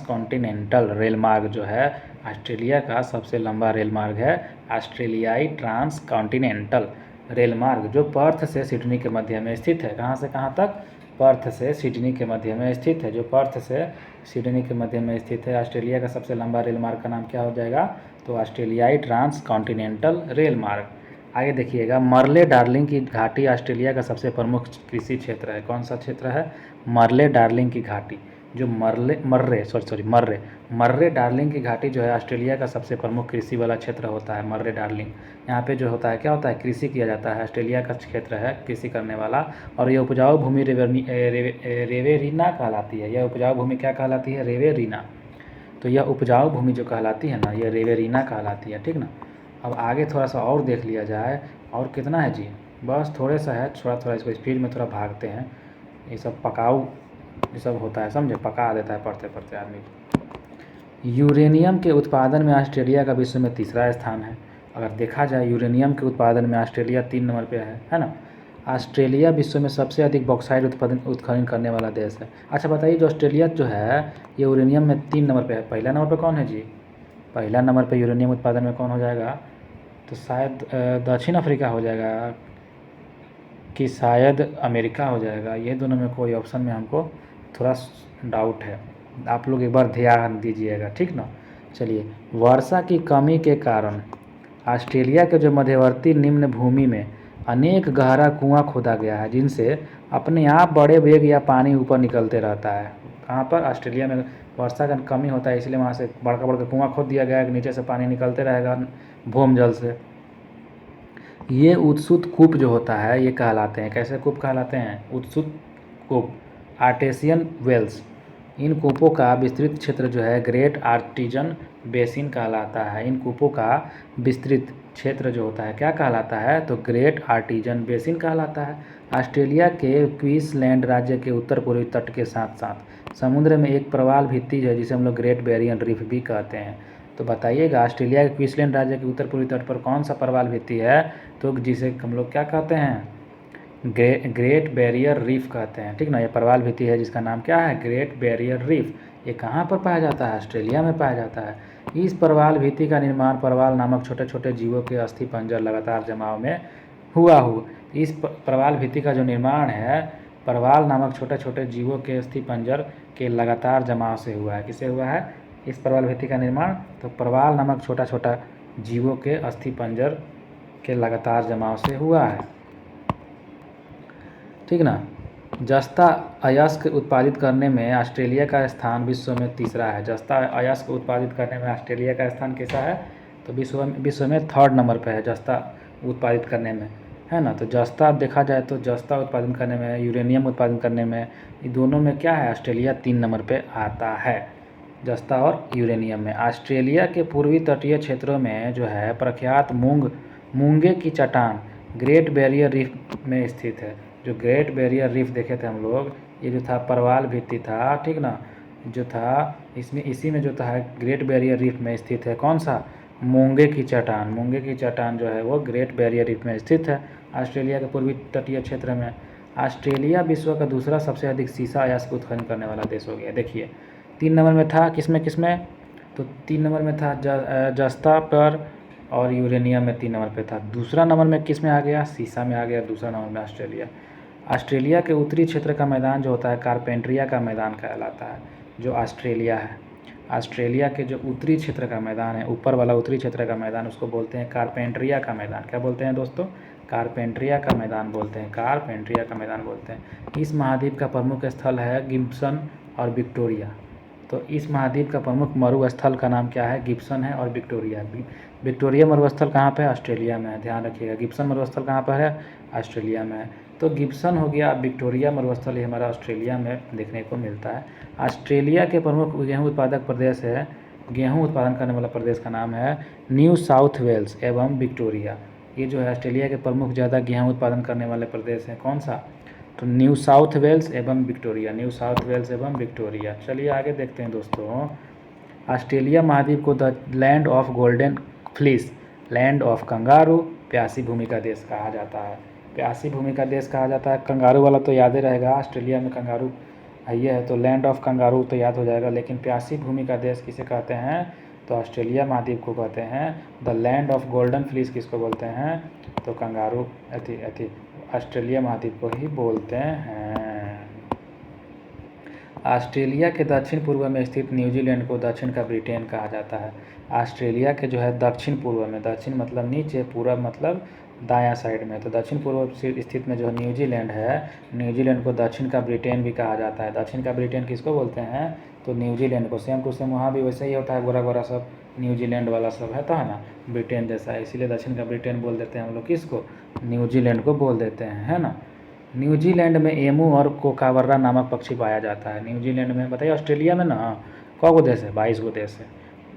कॉन्टिनेंटल रेल मार्ग जो है ऑस्ट्रेलिया का सबसे लंबा रेल मार्ग है, ऑस्ट्रेलियाई ट्रांस कॉन्टिनेंटल रेल मार्ग, जो पर्थ से सिडनी के मध्य में स्थित है। कहाँ से कहाँ तक? पर्थ से सिडनी के मध्य में स्थित है, जो पर्थ से सिडनी के मध्य में स्थित है। ऑस्ट्रेलिया का सबसे लंबा रेल मार्ग का नाम क्या हो जाएगा? तो ऑस्ट्रेलियाई ट्रांस कॉन्टिनेंटल रेल मार्ग। आगे देखिएगा, मर्ले डार्लिंग की घाटी ऑस्ट्रेलिया का सबसे प्रमुख कृषि क्षेत्र है। कौन सा क्षेत्र है? मर्ले डार्लिंग की घाटी। जो मर्रे डार्लिंग की घाटी जो है ऑस्ट्रेलिया का सबसे प्रमुख कृषि वाला क्षेत्र होता है, मर्रे डार्लिंग। यहाँ पे जो होता है, क्या होता है? कृषि किया जाता है। ऑस्ट्रेलिया का क्षेत्र है कृषि करने वाला, और ये उपजाऊ भूमि रेवेरीना कहलाती है। यह उपजाऊ भूमि क्या कहलाती है? रेवेरीना। तो यह उपजाऊ भूमि जो कहलाती है ना, यह रेवेरीना कहलाती है, ठीक ना। अब आगे थोड़ा सा और देख लिया जाए। और कितना है जी? बस थोड़े सा है, थोड़ा इसको स्पीड में थोड़ा भागते हैं। ये सब पकाऊ ये सब होता है, समझे, पका देता है पढ़ते पढ़ते आदमी। यूरेनियम के उत्पादन में ऑस्ट्रेलिया का विश्व में तीसरा स्थान है। अगर देखा जाए यूरेनियम के उत्पादन में ऑस्ट्रेलिया 3 नंबर पे है ना। ऑस्ट्रेलिया विश्व में सबसे अधिक बॉक्साइट उत्खनन करने वाला देश है। अच्छा बताइए, जो ऑस्ट्रेलिया जो है ये यूरेनियम में 3 नंबर पे है, पहला नंबर पे कौन है जी? पहला नंबर पे यूरेनियम उत्पादन में कौन हो जाएगा? तो शायद दक्षिण अफ्रीका हो जाएगा, कि शायद अमेरिका हो जाएगा। ये दोनों में कोई ऑप्शन में हमको थोड़ा डाउट है, आप लोग एक बार ध्यान दीजिएगा, ठीक ना। चलिए, वर्षा की कमी के कारण ऑस्ट्रेलिया के जो मध्यवर्ती निम्न भूमि में अनेक गहरा कुआं खोदा गया है, जिनसे अपने आप बड़े वेग या पानी ऊपर निकलते रहता है। कहाँ पर? ऑस्ट्रेलिया में वर्षा का कमी होता है, इसलिए वहाँ से बड़का बड़का कुआं खोद दिया गया है, नीचे से पानी निकलते रहेगा भूम जल से। ये उत्सुत कूप जो होता है ये कहलाते हैं, कैसे कूप कहलाते हैं? उत्सुत कूप, आर्टेसियन वेल्स। इन कूपों का विस्तृत क्षेत्र जो है ग्रेट आर्टिजन बेसिन कहलाता है। इन कूपों का विस्तृत क्षेत्र जो होता है क्या कहलाता है? तो ग्रेट आर्टिजन बेसिन कहलाता है। ऑस्ट्रेलिया के क्वींसलैंड राज्य के उत्तर पूर्वी तट के साथ साथ समुद्र में एक प्रवाल भित्ति है, जिसे हम लोग ग्रेट बैरियर रीफ भी कहते हैं। तो बताइएगा, ऑस्ट्रेलिया के क्वींसलैंड राज्य के उत्तर पूर्वी तट पर कौन सा प्रवाल भित्ति है? तो जिसे हम लोग क्या कहते हैं? ग्रेट बैरियर रीफ कहते हैं, ठीक ना। ये प्रवाल भित्ति है जिसका नाम क्या है? Great barrier reef. ये कहाँ पर पाया जाता है? ऑस्ट्रेलिया में पाया जाता है। इस प्रवाल भित्ति का निर्माण प्रवाल नामक छोटे छोटे जीवों के अस्थि पंजर लगातार जमाव में हुआ। इस प्रवाल भित्ति का जो निर्माण है प्रवाल नामक छोटे छोटे जीवों के अस्थि पंजर के लगातार जमाव से हुआ है। किससे हुआ है इस प्रवाल भित्ति का निर्माण? तो प्रवाल नामक छोटा छोटा जीवों के अस्थि पंजर के लगातार जमाव से हुआ है, ठीक ना। जस्ता अयस्क उत्पादित करने में ऑस्ट्रेलिया का स्थान विश्व में तीसरा है। जस्ता अयस्क उत्पादित करने में ऑस्ट्रेलिया का स्थान कैसा है? तो विश्व में 3rd नंबर पे है जस्ता उत्पादित करने में, है ना। तो जस्ता देखा जाए तो जस्ता उत्पादन करने में, यूरेनियम उत्पादन करने में, ये दोनों में क्या है? ऑस्ट्रेलिया 3 नंबर पे आता है, जस्ता और यूरेनियम में। ऑस्ट्रेलिया के पूर्वी तटीय क्षेत्रों में जो है प्रख्यात मूंगे की चट्टान ग्रेट बैरियर रीफ में स्थित है। जो ग्रेट बैरियर रीफ देखे थे हम लोग, ये जो था प्रवाल भित्ति था, ठीक ना, जो था इसमें इसी में जो था ग्रेट बैरियर रीफ में स्थित है। कौन सा? मूंगे की चट्टान जो है वो ग्रेट बैरियर रीफ में स्थित है ऑस्ट्रेलिया के पूर्वी तटीय क्षेत्र में। ऑस्ट्रेलिया विश्व का दूसरा सबसे अधिक सीसा अयस्क उत्खनन करने वाला देश हो गया। देखिए 3 नंबर में था किसमें? तो 3 नंबर में था जस्ता पर, और यूरेनियम में 3 नंबर पे था। दूसरा नंबर में किस में आ गया? सीसा में आ गया दूसरा नंबर में ऑस्ट्रेलिया। ऑस्ट्रेलिया के उत्तरी क्षेत्र का मैदान जो होता है कार्पेंट्रिया का मैदान कहलाता है, जो ऑस्ट्रेलिया है। ऑस्ट्रेलिया के जो उत्तरी क्षेत्र का मैदान है, ऊपर वाला उत्तरी क्षेत्र का मैदान, उसको बोलते हैं कार्पेंट्रिया का मैदान। क्या बोलते हैं दोस्तों? कार्पेंट्रिया का मैदान बोलते हैं, कार्पेंट्रिया का मैदान बोलते हैं। इस महाद्वीप का प्रमुख स्थल है गिब्सन और विक्टोरिया। तो इस महाद्वीप का प्रमुख मरुस्थल का नाम क्या है? गिब्सन है और विक्टोरिया। विक्टोरिया मरुस्थल कहाँ पे है? ऑस्ट्रेलिया में है, ध्यान रखिएगा। गिब्सन मरुस्थल कहाँ पर है? ऑस्ट्रेलिया में है। तो गिब्सन हो गया, विक्टोरिया मरुस्थल ये हमारा ऑस्ट्रेलिया में देखने को मिलता है। ऑस्ट्रेलिया के प्रमुख गेहूँ उत्पादक प्रदेश है, गेहूँ उत्पादन करने वाला प्रदेश का नाम है न्यू साउथ वेल्स एवं विक्टोरिया। ये जो है ऑस्ट्रेलिया के प्रमुख ज़्यादा गेहूँ उत्पादन करने वाले प्रदेश हैं, कौन सा? तो न्यू साउथ वेल्स एवं विक्टोरिया, न्यू साउथ वेल्स एवं विक्टोरिया। चलिए आगे देखते हैं दोस्तों। ऑस्ट्रेलिया महाद्वीप को the land of golden fleece, land of kangaroo, प्यासी भूमि का देश कहा जाता है। प्यासी भूमि का देश कहा जाता है। कंगारू वाला तो याद ही रहेगा, ऑस्ट्रेलिया में कंगारू ये है तो लैंड ऑफ कंगारू तो याद हो जाएगा। लेकिन प्यासी भूमि का देश किसे कहते हैं? तो ऑस्ट्रेलिया महाद्वीप को कहते हैं। The land of golden fleece किसको बोलते हैं? तो कंगारू ऑस्ट्रेलिया महाद्वीप को ही बोलते हैं। ऑस्ट्रेलिया के दक्षिण पूर्व में स्थित न्यूजीलैंड को दक्षिण का ब्रिटेन कहा जाता है। ऑस्ट्रेलिया के जो है दक्षिण पूर्व में, दक्षिण मतलब नीचे, पूर्व मतलब दायां साइड में, तो दक्षिण पूर्व स्थित में जो न्यूजीलैंड है, न्यूजीलैंड को दक्षिण का ब्रिटेन भी कहा जाता है। दक्षिण का ब्रिटेन किसको बोलते हैं? तो न्यूजीलैंड को। सेम टू सेम वहाँ भी वैसे ही होता है, गोरा गोरा सब न्यूजीलैंड वाला सब है, तो है ना, ब्रिटेन जैसा है, इसीलिए दक्षिण का ब्रिटेन बोल देते हैं हम लोग। किसको? न्यूजीलैंड को बोल देते हैं, है ना। न्यूजीलैंड में एमू और कोकाबर्रा नामक पक्षी पाया जाता है। न्यूजीलैंड में, बताइए ऑस्ट्रेलिया में ना कौ गो देश है? 22 गो देश है।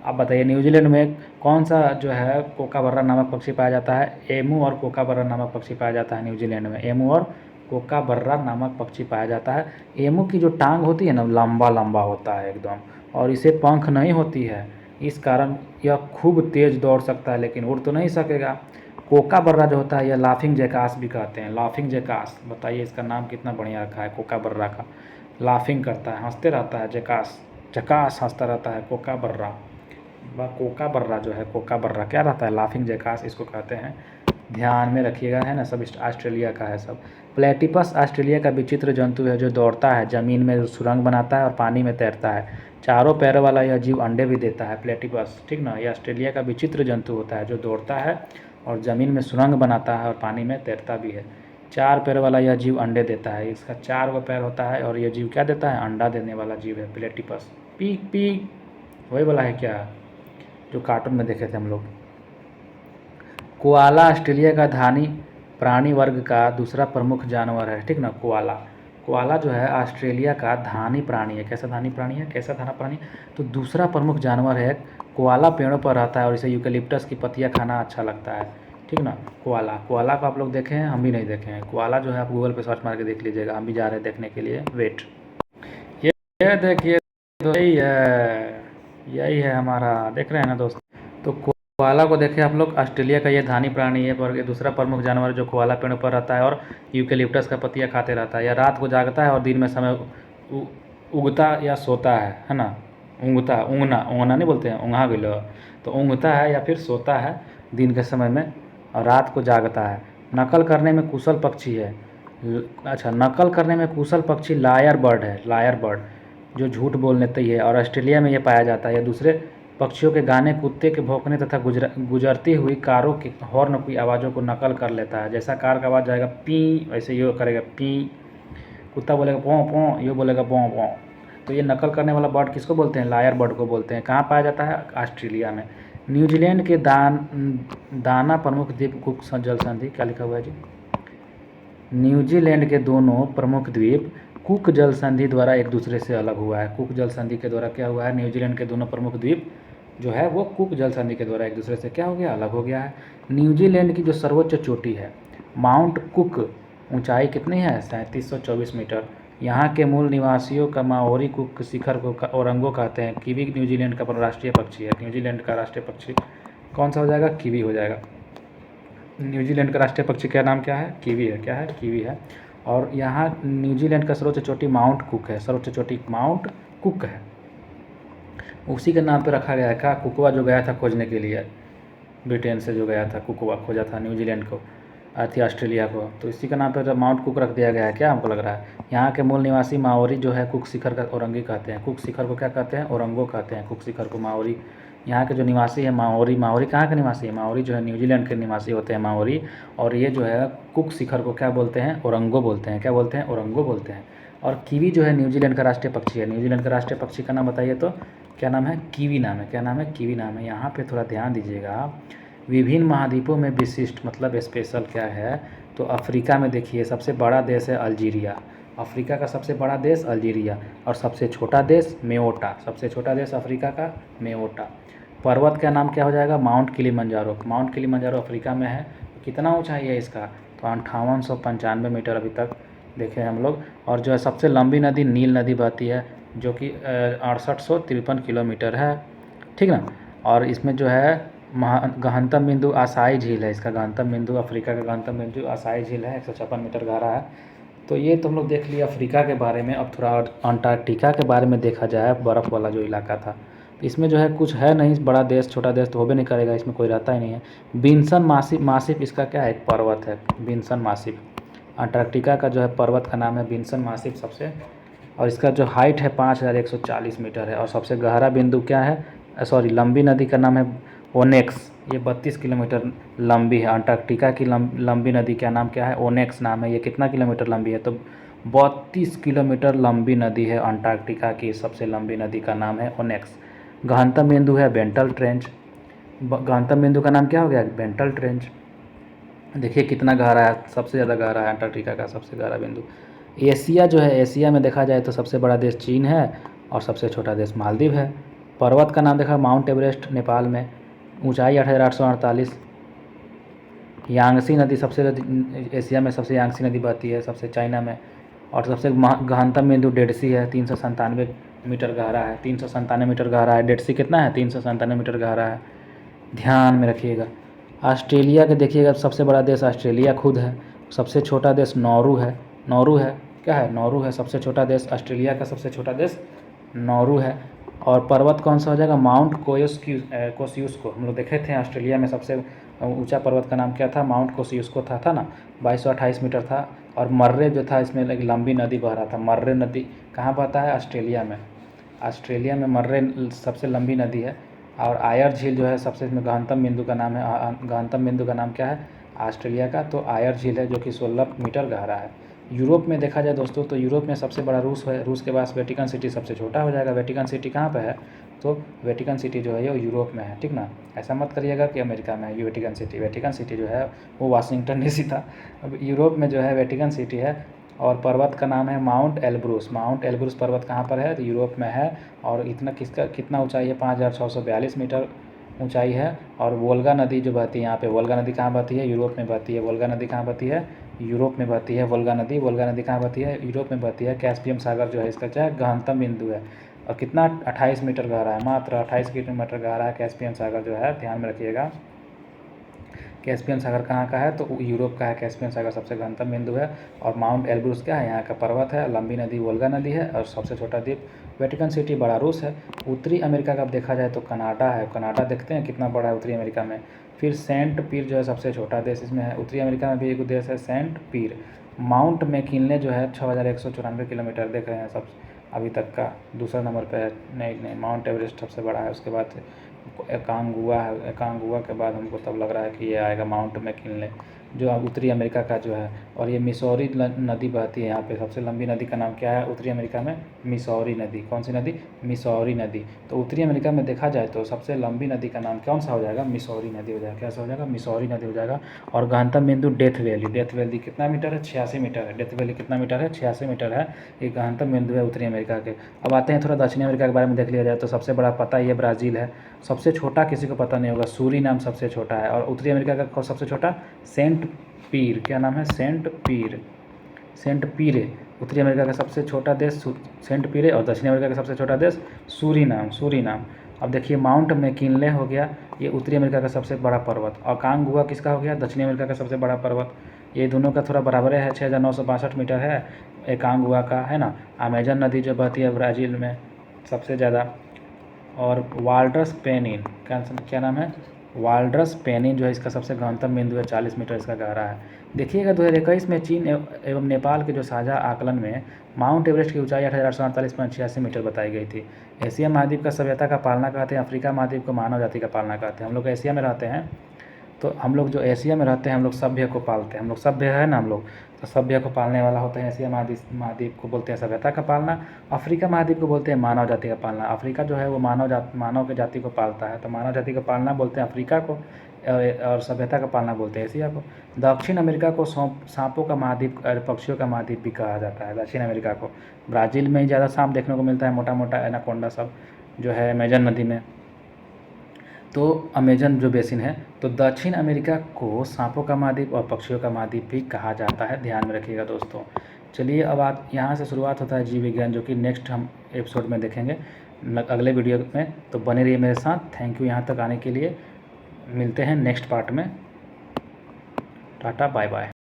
अब बताइए न्यूजीलैंड में कौन सा जो है कोकाबर्रा नामक पक्षी पाया जाता है? एमू और कोकाबर्रा नामक पक्षी पाया जाता है न्यूजीलैंड में। एमू और कोकाबर्रा नामक पक्षी पाया जाता है। एमू की जो टांग होती है ना, लंबा लंबा होता है एकदम, और इसे पंख नहीं होती है, इस कारण यह खूब तेज़ दौड़ सकता है लेकिन उड़ तो नहीं सकेगा। कोकाबर्रा जो होता है यह लाफिंग जैकास भी कहते हैं। लाफिंग जैकास, बताइए इसका नाम कितना बढ़िया रखा है कोकाबर्रा का। लाफिंग करता है, हंसते रहता है, जैकास जैकास हंसता रहता है कोकाबर्रा। वह कोकाबर्रा जो है, कोकाबर्रा क्या रहता है? लाफिंग जैकास इसको कहते हैं, ध्यान में रखिएगा, है ना। सब ऑस्ट्रेलिया का है सब। प्लेटिपस ऑस्ट्रेलिया का विचित्र जंतु है जो दौड़ता है, ज़मीन में सुरंग बनाता है और पानी में तैरता है। चारों पैरों वाला यह जीव अंडे भी देता है, प्लेटिपस, ठीक ना। यह ऑस्ट्रेलिया का विचित्र जंतु होता है जो दौड़ता है और ज़मीन में सुरंग बनाता है और पानी में तैरता भी है। 4 पैर वाला यह जीव अंडे देता है। इसका 4 गो पैर होता है और यह जीव क्या देता है? अंडा देने वाला जीव है प्लेटिपस। पीक पीक वही वाला है क्या जो कार्टून में देखे थे हम लोग। कोआला ऑस्ट्रेलिया का धानी प्राणी वर्ग का दूसरा प्रमुख जानवर है, ठीक ना। कोआला, कोआला जो है ऑस्ट्रेलिया का धानी प्राणी है। कैसा धानी प्राणी है? कैसा धाना प्राणी? तो दूसरा प्रमुख जानवर है। कोआला पेड़ों पर रहता है और इसे यूकेलिप्टस की पत्तियां खाना अच्छा लगता है, ठीक ना। कोआला, कोआला को आप लोग देखे हैं? हम भी नहीं देखे हैं। कोआला जो है आप गूगल पे सर्च मार के देख लीजिएगा, हम भी जा रहे हैं देखने के लिए। वेट, ये देखिए, यही है हमारा, देख रहे हैं ना दोस्त। तो कोआला को देखें आप लोग, ऑस्ट्रेलिया का ये धानी प्राणी है, पर ये दूसरा प्रमुख जानवर जो कोआला पेड़ पर रहता है और यूकेलिप्टस का पत्तियां खाते रहता है। यह रात को जागता है और दिन में समय उगता या सोता है ना। ऊँगता, ऊँगना, ऊँगना नहीं बोलते हैं, ऊँघा गिलो, तो ऊँगता है या फिर सोता है दिन के समय में और रात को जागता है। नकल करने में कुशल पक्षी है। अच्छा, नकल करने में कुशल पक्षी लायर बर्ड है, लायर बर्ड, जो झूठ बोल लेते ही है और ऑस्ट्रेलिया में ये पाया जाता है। यह दूसरे पक्षियों के गाने, कुत्ते के भौंकने तथा गुजरती हुई कारों के हॉर्न की आवाज़ों को नकल कर लेता है। जैसा कार का आवाज़ जाएगा पी, वैसे ये करेगा पी। कुत्ता बोलेगा पों पों, ये बोलेगा पों पों। तो ये नकल करने वाला बर्ड किसको बोलते हैं? लायर बर्ड को बोलते हैं। कहाँ पाया जाता है? ऑस्ट्रेलिया में। न्यूजीलैंड के दाना प्रमुख द्वीप कुक जल संधि, क्या लिखा हुआ है जी? न्यूजीलैंड के दोनों प्रमुख द्वीप कुक जल संधि द्वारा एक दूसरे से अलग हुआ है। कुक जल संधि के द्वारा क्या हुआ है? न्यूजीलैंड के दोनों प्रमुख द्वीप जो है वो कुक जल संधि के द्वारा एक दूसरे से क्या हो गया? अलग हो गया है। न्यूजीलैंड की जो सर्वोच्च चोटी है माउंट कुक, ऊंचाई कितनी है? 3724 मीटर। यहाँ के मूल निवासियों का माओरी कुक शिखर को ओरंगो कहते हैं। कीवी न्यूजीलैंड का राष्ट्रीय पक्षी है। न्यूजीलैंड का राष्ट्रीय पक्षी कौन सा हो जाएगा? कीवी हो जाएगा। न्यूजीलैंड का राष्ट्रीय पक्षी क्या नाम क्या है? कीवी है। क्या है? कीवी है। और यहाँ न्यूजीलैंड का सर्वोच्च चोटी माउंट कुक है। सर्वोच्च चोटी माउंट कुक है, उसी के नाम पे रखा गया है। क्या? कुकवा जो गया था खोजने के लिए, ब्रिटेन से जो गया था, कुकवा खोजा था न्यूजीलैंड को, थी ऑस्ट्रेलिया को, तो इसी के नाम पे माउंट कुक रख दिया गया है। क्या हमको लग रहा है? यहाँ के मूल निवासी माओरी जो है कुक शिखर का ओरंगी कहते हैं। कुक शिखर को क्या कहते हैं? ओरंगो कहते हैं। कुक शिखर को माओरी, यहाँ के जो निवासी है माओरी, माओरी कहाँ के निवासी है? माओरी जो है न्यूजीलैंड के निवासी होते हैं माओरी, और ये जो है कुक शिखर को क्या बोलते हैं? ओरंगो बोलते हैं। क्या बोलते हैं? ओरंगो बोलते हैं। और कीवी जो है न्यूजीलैंड का राष्ट्रीय पक्षी है। न्यूजीलैंड का राष्ट्रीय पक्षी का नाम बताइए तो क्या नाम है? कीवी नाम है। क्या नाम है? कीवी नाम है। यहाँ पे थोड़ा ध्यान दीजिएगा, विभिन्न महाद्वीपों में विशिष्ट मतलब स्पेशल क्या है, तो अफ्रीका में देखिए सबसे बड़ा देश है अल्जीरिया। अफ्रीका का सबसे बड़ा देश अल्जीरिया, और सबसे छोटा देश मेओटा। सबसे छोटा देश अफ्रीका का मेओटा। पर्वत का नाम क्या हो जाएगा? Mount Kilimanjaro. Mount Kilimanjaro Africa में है। कितना ऊंचाई है इसका? तो 5895 मीटर अभी तक देखे हम लोग। और जो है सबसे लंबी नदी नील नदी बहती है, जो कि 6853 किलोमीटर है, ठीक ना। और इसमें जो है गहनतम बिंदु आसाई झील है। इसका गहनतम बिंदु, अफ्रीका का गहनतम बिंदु आसाई झील है, 156 मीटर गहरा है। तो ये तो हम लोग देख लिया अफ्रीका के बारे में। अब थोड़ा अंटार्कटिका के बारे में देखा जाए, बर्फ़ वाला जो इलाका था। इसमें जो है कुछ है नहीं, बड़ा देश छोटा देश तो होबे नहीं करेगा, इसमें कोई रहता ही नहीं है। बिन्सन मासिप, मासिप इसका क्या है? एक पर्वत है, बिन्सन मासिप। अंटार्कटिका का जो है पर्वत का नाम है बिन्सन मासिप सबसे, और इसका जो हाइट है 5140 मीटर है। और सबसे गहरा बिंदु क्या है? सॉरी, लंबी नदी का नाम है ओनेक्स। ये 32 किलोमीटर लंबी है। अंटार्कटिका की लंबी नदी का नाम क्या है? ओनेक्स नाम है। ये कितना किलोमीटर लंबी है? तो 32 किलोमीटर लंबी नदी है। अंटार्कटिका की सबसे लंबी नदी का नाम है ओनेक्स। गहनतम बिंदु है बेंटल ट्रेंच। गहनतम बिंदु का नाम क्या हो गया? बेंटल ट्रेंच। देखिए कितना गहरा है, सबसे ज़्यादा गहरा है अंटार्कटिका का सबसे गहरा बिंदु। एशिया जो है, एशिया में देखा जाए तो सबसे बड़ा देश चीन है, और सबसे छोटा देश मालदीव है। पर्वत का नाम देखा, माउंट एवरेस्ट नेपाल में, ऊंचाई 8848। यांगसी नदी सबसे एशिया में सबसे यांगसी नदी बहती है, सबसे चाइना में। और सबसे गहनतम बिंदु डेड सी है, 397 मीटर गहरा है। 397 मीटर गहरा है। डेड सी कितना है? 397 मीटर गहरा है। ध्यान में रखिएगा। ऑस्ट्रेलिया के देखिएगा, सबसे बड़ा देश ऑस्ट्रेलिया खुद है। सबसे छोटा देश नौरू है। नौरू है, क्या है? नौरू है सबसे छोटा देश। ऑस्ट्रेलिया का सबसे छोटा देश नौरू है। और पर्वत कौन सा हो जाएगा? माउंट कोसियुस्को। हम लोग देखे थे ऑस्ट्रेलिया में सबसे ऊंचा पर्वत का नाम क्या था? माउंट कोसियुस्को था ना, 2228 मीटर था। और मर्रे जो था, इसमें एक लंबी नदी बह रहा था। मर्रे नदी कहाँ बहता है? ऑस्ट्रेलिया में। ऑस्ट्रेलिया में मर्रे सबसे लंबी नदी है। और आयर झील जो है सबसे, इसमें गहनतम बिंदु का नाम है, गहनतम बिंदु का नाम क्या है ऑस्ट्रेलिया का? तो आयर झील है, जो कि 16 मीटर गहरा है। यूरोप में देखा जाए दोस्तों, तो यूरोप में सबसे बड़ा रूस है। रूस के पास वेटिकन सिटी सबसे छोटा हो जाएगा। वेटिकन सिटी कहाँ पे है? तो वेटिकन सिटी जो है ये यूरोप में है, ठीक ना। ऐसा मत करिएगा कि अमेरिका में है ये वेटिकन सिटी। वेटिकन सिटी जो है वो वाशिंगटन डीसी था। अब यूरोप में जो है वेटिकन सिटी है। और पर्वत का नाम है माउंट एल्ब्रूस। माउंट एल्ब्रूस पर्वत कहाँ पर है? तो यूरोप में है। और इतना कितना ऊंचाई है? 5642 मीटर ऊंचाई है। और वोल्गा नदी जो बहती है यहाँ पे, वोल्गा नदी कहाँ बहती है? यूरोप में बहती है। वोल्गा नदी कहाँ बहती है? यूरोप में बहती है वोल्गा नदी। वोल्गा नदी कहाँ बहती है? यूरोप में बहती है। कैस्पियन सागर जो है इसका क्या है? गहनतम बिंदु है। और कितना? 28 मीटर गहरा है, मात्र 28 किलोमीटर गहरा है कैस्पियन सागर जो है, ध्यान में रखिएगा। कैस्पियन सागर कहाँ का है? तो यूरोप का है। कैस्पियन सागर सबसे गहनतम बिंदु है। और माउंट एल्ब्रूस क्या है? यहाँ का पर्वत है। लंबी नदी वोल्गा नदी है। और सबसे छोटा द्वीप वेटिकन सिटी बड़ा रूस है। उत्तरी अमेरिका का अब देखा जाए तो कनाडा है। कनाडा देखते हैं कितना बड़ा है उत्तरी अमेरिका में। फिर सेंट पीर जो है सबसे छोटा देश इसमें है। उत्तरी अमेरिका में भी एक देश है सेंट पीर। माउंट मैकिनले जो है 6194 किलोमीटर देख रहे हैं सब अभी तक का, दूसरा नंबर पे है। नहीं, माउंट एवरेस्ट सबसे बड़ा है। उसके बाद एकांगुआ है। एकांगुआ के बाद हमको तब लग रहा है कि ये आएगा माउंट मैकिनले, जो उत्तरी अमेरिका का जो है। और ये मिसौरी नदी बहती है यहाँ पे। सबसे लंबी नदी का नाम क्या है उत्तरी अमेरिका में? मिसौरी नदी। कौन सी नदी? मिसौरी नदी। तो उत्तरी अमेरिका में देखा जाए तो सबसे लंबी नदी का नाम कौन सा हो जाएगा? मिसौरी नदी हो जाएगा। कैसा हो जाएगा? मिसौरी नदी हो जाएगा। और गहनतम बिंदु डेथ वैली। डेथ वैली कितना मीटर है? 86 मीटर है। डेथ वैली कितना मीटर है? 86 मीटर है। ये गहनतम बिंदु है उत्तरी अमेरिका के। अब आते हैं थोड़ा दक्षिणी अमेरिका के बारे में देख लिया जाए तो सबसे बड़ा पता ये ब्राज़ील है। सबसे छोटा किसी को पता नहीं होगा, सूरीनाम सबसे छोटा है। और उत्तरी अमेरिका का सबसे छोटा सेंट पीर। क्या नाम है? सेंट पीर। सेंट पीरे। उत्तरी अमेरिका का सबसे छोटा देश सेंट पीरे, और दक्षिणी अमेरिका का सबसे छोटा देश सूरीनाम। सूरीनाम। अब देखिए माउंट मैकिनले हो गया, ये उत्तरी अमेरिका का सबसे बड़ा पर्वत। और कांगुआ किसका हो गया? दक्षिणी अमेरिका का सबसे बड़ा पर्वत। ये दोनों का थोड़ा बराबर है, 6962 मीटर है एकांगुआ का, है ना। अमेजन नदी जो बहती है ब्राज़ील में सबसे ज़्यादा। और वाल्ड्रस पेनिन, क्या नाम है? वाल्ड्रस पेनिन जो है इसका सबसे गहनतम बिंदु है, 40 मीटर इसका गहरा है। देखिएगा 2021 में चीन एवं नेपाल के जो साझा आकलन में माउंट एवरेस्ट की ऊंचाई 8848.86 मीटर बताई गई थी। एशिया महाद्वीप का सभ्यता का पालना कहते हैं। अफ्रीका महाद्वीप को मानव जाति का पालना कहते हैं। हम लोग एशिया में रहते हैं, तो हम लोग जो एशिया में रहते हैं, हम लोग सभ्य को पालते हैं, हम लोग सभ्य है ना हम लोग, तो सभ्य को पालने वाला होता है एशिया महाद्वीप को बोलते हैं सभ्यता का पालना। अफ्रीका महाद्वीप को बोलते हैं मानव जाति का पालना। अफ्रीका जो है वो मानव की जाति को पालता है, तो मानव जाति को पालना बोलते हैं अफ्रीका को, और सभ्यता का पालना बोलते हैं एशिया को। दक्षिण अमेरिका को सांपों का महाद्वीप और पक्षियों का महाद्वीप भी कहा जाता है। दक्षिण अमेरिका को ब्राज़ील में ही ज़्यादा सांप देखने को मिलता है, मोटा मोटा एनाकोंडा सब जो है अमेजन नदी में, तो अमेजन जो बेसिन है। तो दक्षिण अमेरिका को सांपों का महाद्वीप और पक्षियों का महाद्वीप भी कहा जाता है, ध्यान में रखिएगा दोस्तों। चलिए अब आप यहाँ से शुरुआत होता है जीव विज्ञान, जो कि नेक्स्ट हम एपिसोड में देखेंगे अगले वीडियो में। तो बने रहिए मेरे साथ। थैंक यू यहाँ तक आने के लिए। मिलते हैं नेक्स्ट पार्ट में। टाटा बाय बाय।